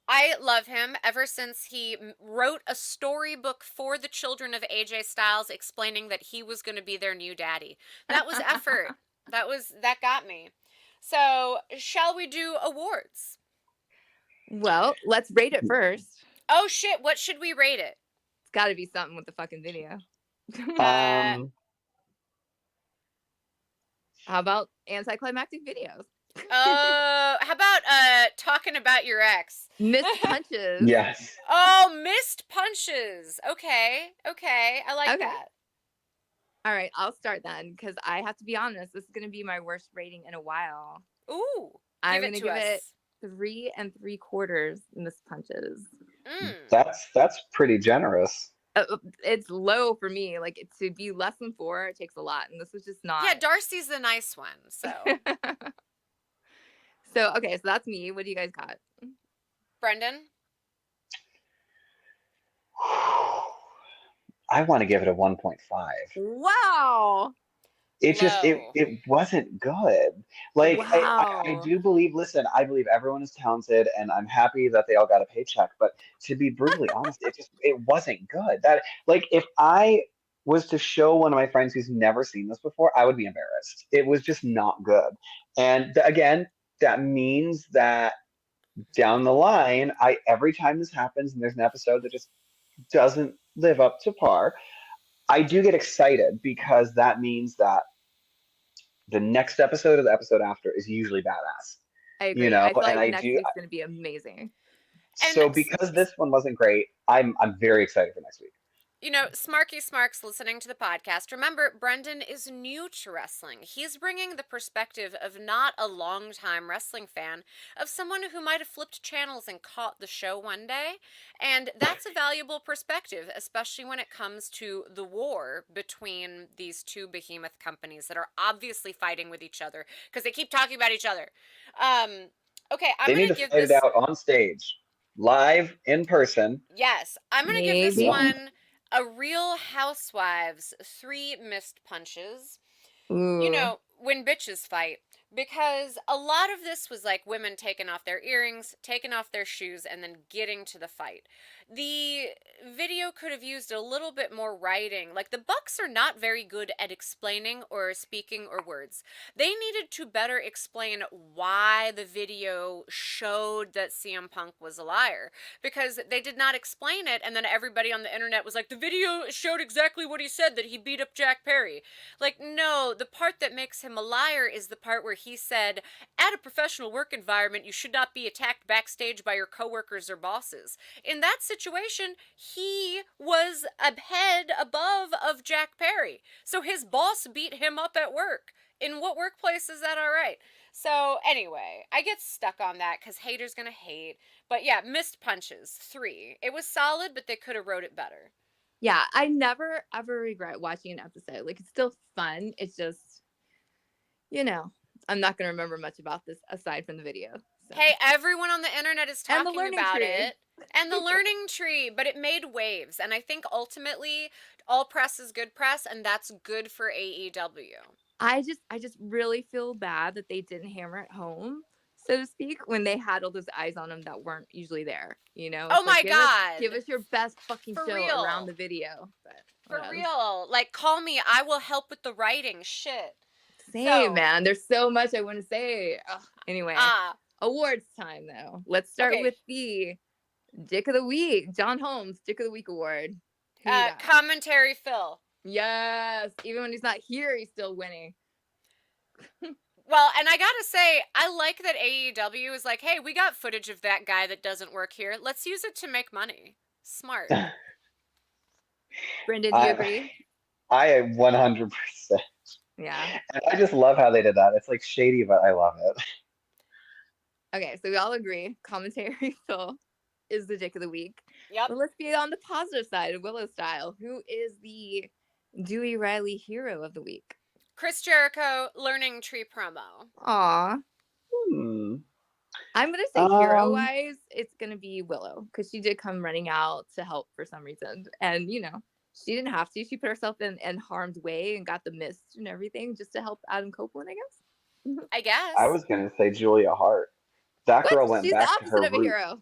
I love him ever since he wrote a storybook for the children of AJ Styles explaining that he was going to be their new daddy. That was effort. that got me. So, shall we do awards? Well, let's rate it first. Oh shit, what should we rate it? It's got to be something with the fucking video. How about anticlimactic videos? How about talking about your ex? Missed punches. Yes. Oh, missed punches. Okay. I like that. All right, I'll start then because I have to be honest. This is going to be my worst rating in a while. Ooh. I'm going to give it 3 3/4 missed punches. That's pretty generous. It's low for me. Like, to be less than 4, it takes a lot, and this was just not. Yeah, Darcy's the nice one. So. So that's me. What do you guys got? Brendan? I want to give it a 1.5. Wow. It just it wasn't good. Like, wow. I do believe. Listen, I believe everyone is talented, and I'm happy that they all got a paycheck. But to be brutally honest, it wasn't good. That, like, if I was to show one of my friends who's never seen this before, I would be embarrassed. It was just not good. And again, that means that down the line, every time this happens and there's an episode that just doesn't live up to par, I do get excited because that means that the next episode or the episode after is usually badass. I agree. I feel like next week's going to be amazing. So because this one wasn't great, I'm very excited for next week. Smarky Smarks listening to the podcast, remember, Brendan is new to wrestling. He's bringing the perspective of not a long-time wrestling fan, of someone who might have flipped channels and caught the show one day. And that's a valuable perspective, especially when it comes to the war between these two behemoth companies that are obviously fighting with each other because they keep talking about each other. Okay, I'm They going need to give fight this... it out on stage, live, in person. Yes, I'm going to give this Maybe. one a Real Housewives 3 missed punches. Ooh. When bitches fight. Because a lot of this was like women taking off their earrings, taking off their shoes, and then getting to the fight. The video could have used a little bit more writing. Like, the Bucks are not very good at explaining or speaking or words. They needed to better explain why the video showed that CM Punk was a liar. Because they did not explain it, and then everybody on the internet was like, the video showed exactly what he said, that he beat up Jack Perry. Like, no, the part that makes him a liar is the part where he said, at a professional work environment, you should not be attacked backstage by your coworkers or bosses. In that situation, he was a head above of Jack Perry. So his boss beat him up at work. In what workplace is that all right? So anyway, I get stuck on that because haters gonna hate. But yeah, missed punches, 3. It was solid, but they could have wrote it better. Yeah, I never ever regret watching an episode. Like, it's still fun. It's just, I'm not gonna remember much about this aside from the video. So. Hey, everyone on the internet is And the talking learning about tree. it. And the learning tree, but it made waves. And I think ultimately, all press is good press, and that's good for AEW. I just really feel bad that they didn't hammer it home, so to speak, when they had all those eyes on them that weren't usually there. Oh my God. Give us your best fucking For show real. around the video. But For whatever. real. Like, call me. I will help with the writing. Shit. Same, So- man. There's so much I want to say. Ugh. Anyway, awards time though. Let's start Okay. with the Dick of the Week, John Holmes Dick of the Week award. Who you got? Commentary Phil. Yes, even when he's not here, he's still winning. Well, and I gotta say, I like that AEW is like, hey, we got footage of that guy that doesn't work here. Let's use it to make money. Smart. Brendan, do you agree? I 100%. Yeah. And I just love how they did that. It's like shady, but I love it. Okay, so we all agree. Commentary Phil is the Dick of the Week. Yep. But let's be on the positive side of Willow style. Who is the Dewey Riley hero of the week? Chris Jericho, Learning Tree promo. Aw. Hmm. I'm gonna say hero wise, it's gonna be Willow because she did come running out to help for some reason, and she didn't have to. She put herself in harm's way and got the mist and everything just to help Adam Copeland, I guess. I guess. I was going to say Julia Hart. That girl went She's the back to her opposite of a roots. hero.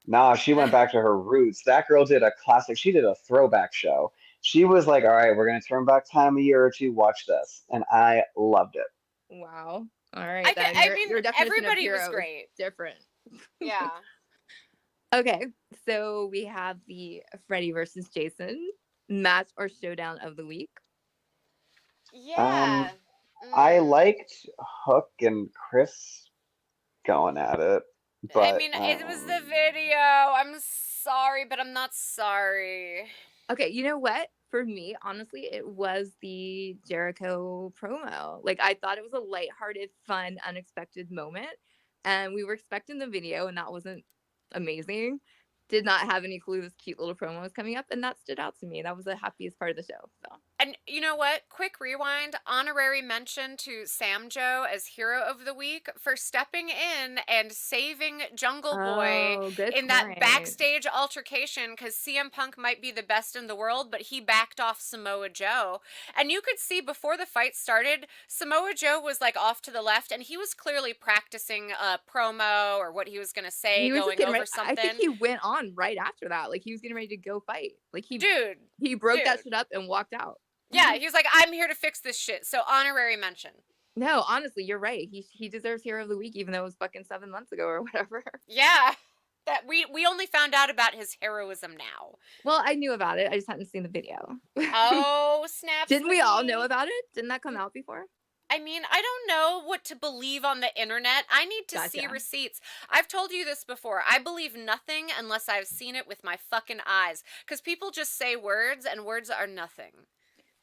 Nah, she went back to her roots. That girl did a classic. She did a throwback show. She was like, all right, we're going to turn back time a year or two. Watch this. And I loved it. Wow. All right. Your definition of everybody hero was is great. different. Yeah. Okay, so we have the Freddie versus Jason match or showdown of the week. Yeah. I liked Hook and Chris going at it. But, I mean, it was the video. I'm sorry, but I'm not sorry. Okay, you know what? For me, honestly, it was the Jericho promo. Like, I thought it was a lighthearted, fun, unexpected moment. And we were expecting the video, and that wasn't amazing. Did not have any clue this cute little promo was coming up, and that stood out to me. That was the happiest part of the show. So. And you know what? Quick rewind. Honorary mention to Sam Joe as Hero of the Week for stepping in and saving Jungle Boy in that backstage altercation because CM Punk might be the best in the world, but he backed off Samoa Joe. And you could see before the fight started, Samoa Joe was like off to the left, and he was clearly practicing a promo or what he was going to say, going over something. I think he went on right after that. Like, he was getting ready to go fight. Like, he broke that shit up and walked out. Yeah, he was like, I'm here to fix this shit. So honorary mention. No, honestly, you're right. He deserves Hero of the Week, even though it was fucking 7 months ago or whatever. Yeah. That we only found out about his heroism now. Well, I knew about it. I just hadn't seen the video. Oh, snap. Didn't we all know about it? Didn't that come out before? I mean, I don't know what to believe on the internet. I need to see Gotcha. receipts. I've told you this before. I believe nothing unless I've seen it with my fucking eyes. Because people just say words, and words are nothing.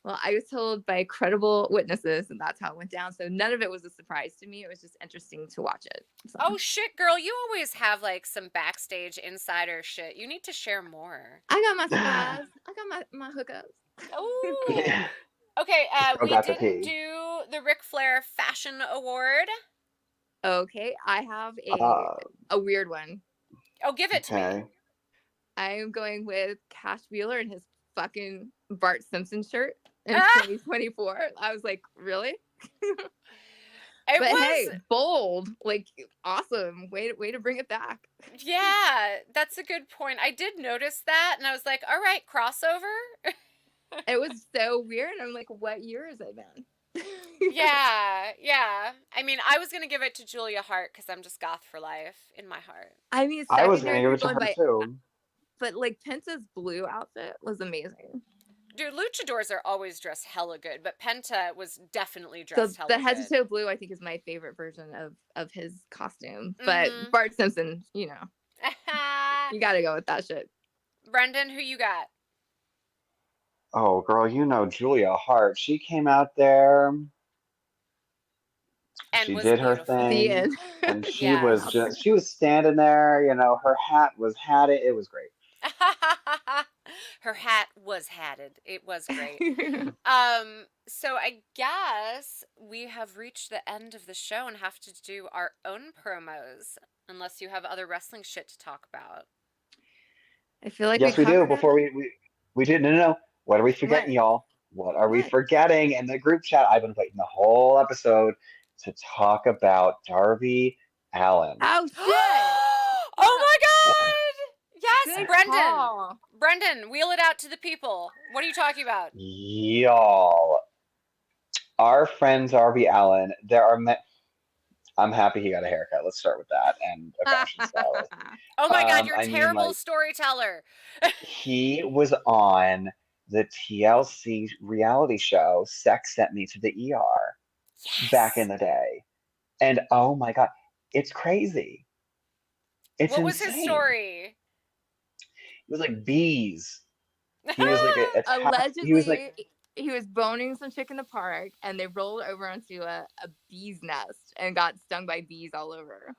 Well, I was told by credible witnesses, and that's how it went down. So none of it was a surprise to me. It was just interesting to watch it. So. Oh shit, girl! You always have like some backstage insider shit. You need to share more. I got my surprise. I got my hookups. Oh. Yeah. Okay, Girl we got the didn't tea. do the Ric Flair Fashion Award. Okay, I have a weird one. Oh, give it to me. I am going with Cash Wheeler and his fucking Bart Simpson shirt in Ah! 2024. I was like, really? It But was, hey, bold, like awesome. Way to bring it back. yeah, that's a good point. I did notice that, and I was like, all right, crossover. It was so weird. I'm like, what year is it, man? Yeah. I mean, I was gonna give it to Julia Hart because I'm just goth for life in my heart. I mean, I was gonna secondary give it to going her by- too. But like Penta's blue outfit was amazing. Dude, luchadors are always dressed hella good, but Penta was definitely So dressed hella the head to good. toe blue, I think, is my favorite version of his costume. But Mhm. Bart Simpson, you gotta go with that shit. Brendan, who you got? Oh, girl, you know Julia Hart. She came out there. And She was did her beautiful. The thing, end. and she Yes. was she was standing there. You know, her hat had it. It was great. Her hat was hatted. It was great. So I guess we have reached the end of the show and have to do our own promos, unless you have other wrestling shit to talk about. I feel like Yes, we do. covered Before it. we did. No. What are we forgetting, What? y'all? What are we What? forgetting? In the group chat, I've been waiting the whole episode to talk about Darby Allin. Oh shit! Oh my god! Yes, Good Brendan. call. Brendan, wheel it out to the people. What are you talking about? Y'all, our friend Darby Allin, I'm happy he got a haircut. Let's start with that, and a fashion stylist. Oh my god, you're I a mean, terrible like, storyteller. he was on the TLC reality show Sex Sent Me to the ER back in the day. And oh my god, it's crazy. It's What was his insane. story? It was like bees. He was like Allegedly, he was boning some chick in the park, and they rolled over onto a bee's nest and got stung by bees all over.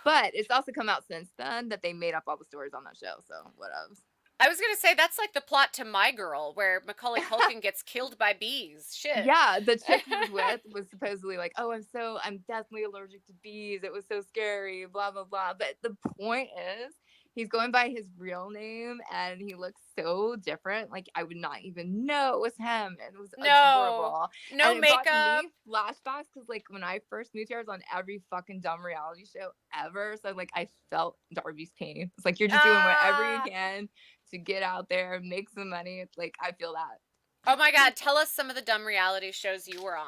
But it's also come out since then that they made up all the stories on that show. So whatevs. I was gonna say that's like the plot to My Girl, where Macaulay Culkin gets killed by bees. Shit. Yeah, the chick he was with was supposedly like, "Oh, I'm deathly allergic to bees. It was so scary." Blah blah blah. But the point is, he's going by his real name, and he looks so different. Like I would not even know it was him. And it was adorable. No And it brought makeup. me flashbacks because like when I first moved here, I was on every fucking dumb reality show ever. So like I felt Darby's pain. It's like you're just doing whatever you can to get out there, make some money. It's like I feel that. Oh my god, tell us some of the dumb reality shows you were on.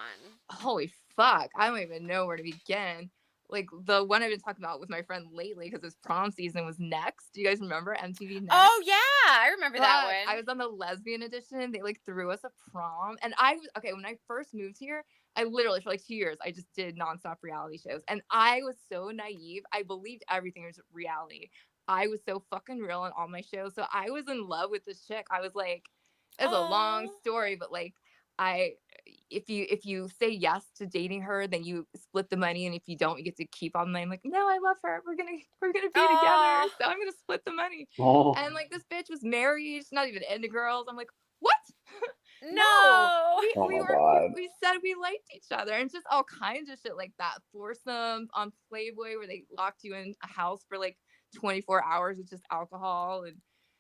Holy fuck. I don't even know where to begin. Like the one I've been talking about with my friend lately because his prom season was Next. Do you guys remember MTV Next? Oh yeah, I remember that Fuck, one. I was on the lesbian edition. They like threw us a prom. And when I first moved here, I literally for like 2 years, I just did nonstop reality shows. And I was so naive. I believed everything was reality. I was so fucking real on all my shows. So I was in love with this chick. I was like, it's a long Aw. story, but like if you say yes to dating her, then you split the money, and if you don't, you get to keep all the money. I'm like, no, I love her. We're gonna be Aw. together, so I'm gonna split the money. Oh, And like this bitch was married, she's not even into girls. I'm like, what? No. we, Oh we my were God. we said we liked each other, and just all kinds of shit like that. Foursome on Playboy where they locked you in a house for like 24 hours with just alcohol and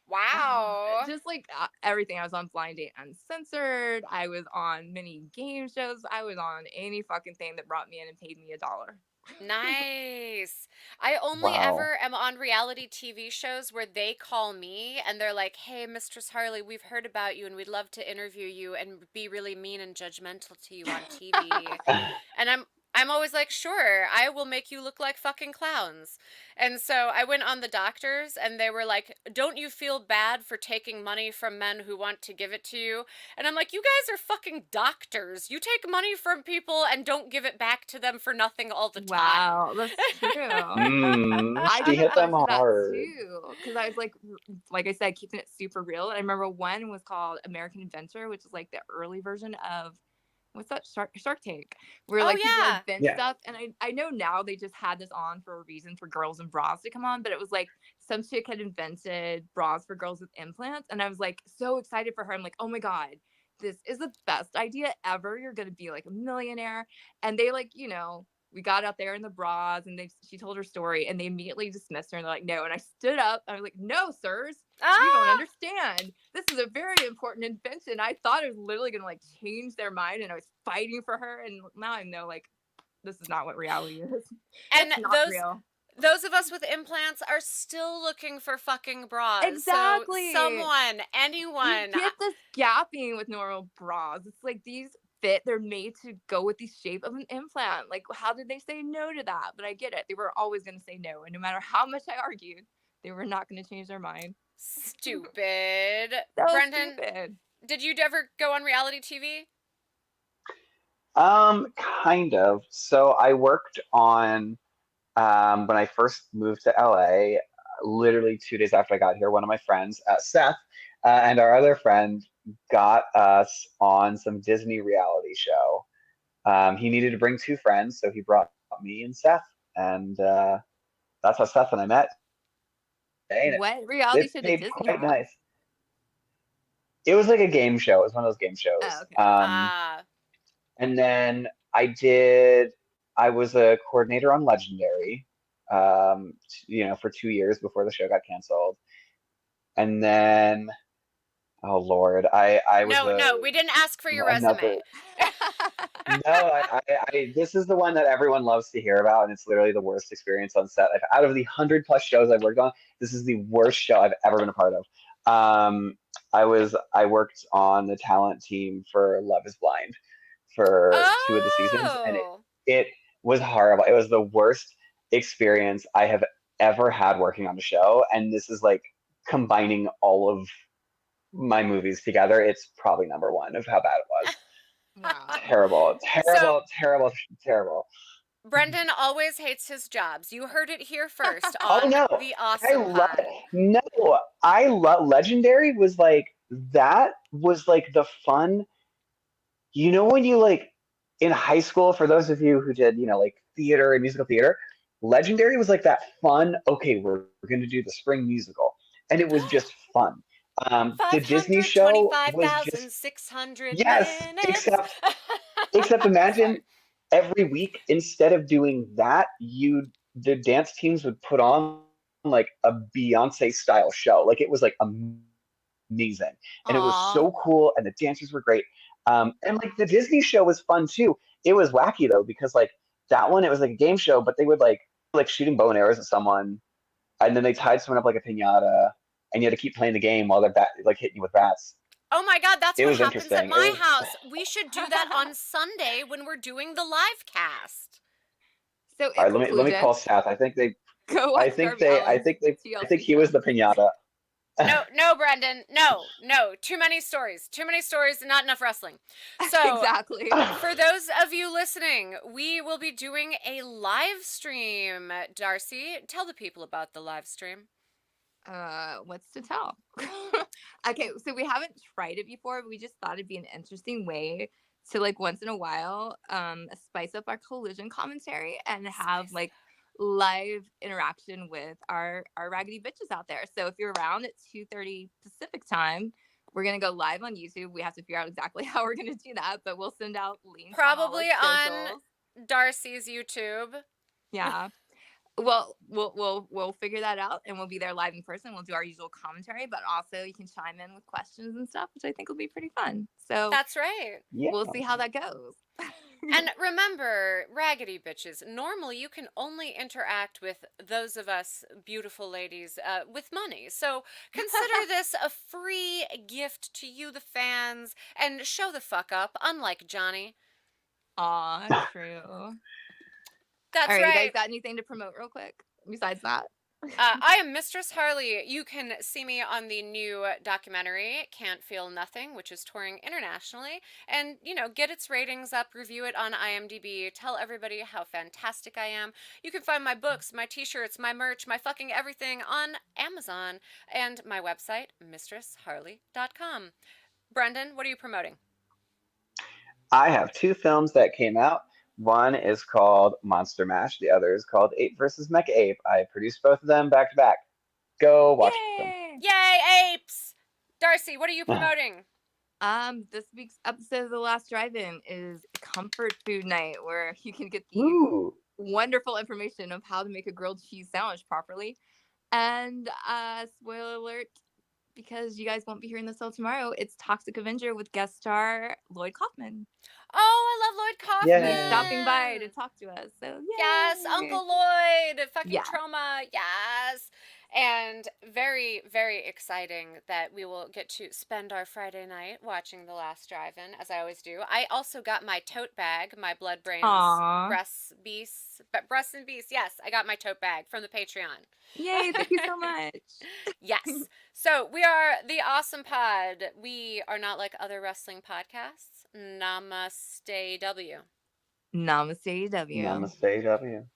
Wow. just like everything. I was on Blind Date Uncensored. I was on many game shows. I was on any fucking thing that brought me in and paid me $1. Nice. I only Wow. ever am on reality TV shows where they call me and they're like, "Hey, Mistress Harley, we've heard about you and we'd love to interview you and be really mean and judgmental to you on TV." And I'm always like, sure, I will make you look like fucking clowns. And so I went on the doctors and they were like, don't you feel bad for taking money from men who want to give it to you? And I'm like, you guys are fucking doctors. You take money from people and don't give it back to them for nothing all the time. Wow, that's true. I She did hit them that hard. too, because I was like I said, keeping it super real. And I remember one was called American Inventor, which is like the early version of what's that Shark Tank, where like people invent stuff. And I know now they just had this on for a reason for girls and bras to come on, but it was like some chick had invented bras for girls with implants, and I was like so excited for her. I'm like, oh my god, this is the best idea ever. You're gonna be like a millionaire. And they like, we got out there in the bras and she told her story and they immediately dismissed her and they're like, no. And I stood up. I was like, no, sirs, you don't understand. This is a very important invention. I thought it was literally going to like change their mind, and I was fighting for her. And now I know like this is not what reality is. And it's not real. Those of us with implants are still looking for fucking bras. Exactly. So someone, anyone. You get this gapping with normal bras. It's like these fit. They're made to go with the shape of an implant. Like, how did they say no to that? But I get it. They were always going to say no. And no matter how much I argued, they were not going to change their mind. Stupid. So Brendan, stupid. Did you ever go on reality TV? Kind of. So I worked on, when I first moved to LA, literally 2 days after I got here, one of my friends, Seth, and our other friend got us on some Disney reality show. He needed to bring 2 friends, so he brought me and Seth, and that's how Seth and I met. And what reality show did Disney quite have? Nice. It was like a game show. It was one of those game shows. Oh, okay. And then I was a coordinator on Legendary, for 2 years before the show got canceled. And then, oh Lord, I was No, we didn't ask for your resume. No, this is the one that everyone loves to hear about, and it's literally the worst experience on set. Out of the 100+ shows I've worked on, this is the worst show I've ever been a part of. I worked on the talent team for Love is Blind for 2 of the seasons, and it was horrible. It was the worst experience I have ever had working on a show, and this is like combining all of my movies together. It's probably number 1 of how bad it was. Wow. Terrible. Brendan always hates his jobs. You heard it here first on the Awesome Pod. I love Legendary was like the fun. You know, when you like in high school, for those of you who did, like theater and musical theater, Legendary was like that fun, okay, we're going to do the spring musical. And it was just fun. The Disney show was just 600 yes, minutes. except imagine every week, instead of doing that, the dance teams would put on like a Beyonce style show. Like it was like amazing. And it was so cool, and the dancers were great. And like the Disney show was fun too. It was wacky though, because like that one, it was like a game show, but they would like shooting bow and arrows at someone, and then they tied someone up like a piñata, and you had to keep playing the game while they're hitting you with bats. Oh my God, that's what happens at my was... house. We should do that on Sunday when we're doing the live cast. So all right, let me call Seth. I think he was the piñata. No, Brendan. No. Too many stories and not enough wrestling. So exactly. For those of you listening, we will be doing a live stream. Darcy, tell the people about the live stream. What's to tell? Okay, so we haven't tried it before, but we just thought it'd be an interesting way to like once in a while spice up our collision commentary and have like live interaction with our raggedy bitches out there. So if you're around at 2:30 Pacific time, we're gonna go live on YouTube. We have to figure out exactly how we're gonna do that, but we'll send out links probably on Darcy's YouTube. Yeah. Well, we'll figure that out, and we'll be there live in person. We'll do our usual commentary, but also you can chime in with questions and stuff, which I think will be pretty fun. So that's right. Yeah. We'll see how that goes. And remember, raggedy bitches, normally you can only interact with those of us beautiful ladies with money. So consider this a free gift to you, the fans, and show the fuck up, unlike Johnny. Aw, true. That's All right, you right. guys got anything to promote real quick besides that? I am Mistress Harley. You can see me on the new documentary, Can't Feel Nothing, which is touring internationally. And, get its ratings up, review it on IMDb, tell everybody how fantastic I am. You can find my books, my t-shirts, my merch, my fucking everything on Amazon and my website, mistressharley.com. Brendan, what are you promoting? I have 2 films that came out. One is called Monster Mash. The other is called Ape versus Mecha Ape. I produced both of them back to back. Go watch them. Yay! Yay, apes! Darcy, what are you promoting? This week's episode of The Last Drive-In is Comfort Food Night, where you can get the Ooh. wonderful information of how to make a grilled cheese sandwich properly. And spoiler alert, because you guys won't be hearing this till tomorrow, it's Toxic Avenger with guest star Lloyd Kaufman. Oh, I love Lloyd Kaufman. He's stopping by to talk to us. So yay. Yes, Uncle Lloyd, fucking Yeah. trauma, yes. And very, very exciting that we will get to spend our Friday night watching The Last Drive-In, as I always do. I also got my tote bag, my Blood Brains Aw. Breasts and Beasts. Yes, I got my tote bag from the Patreon. Yay, thank you so much. Yes. So we are the Awesome Pod. We are not like other wrestling podcasts. Namaste W. Namaste, AEW. Namaste, W.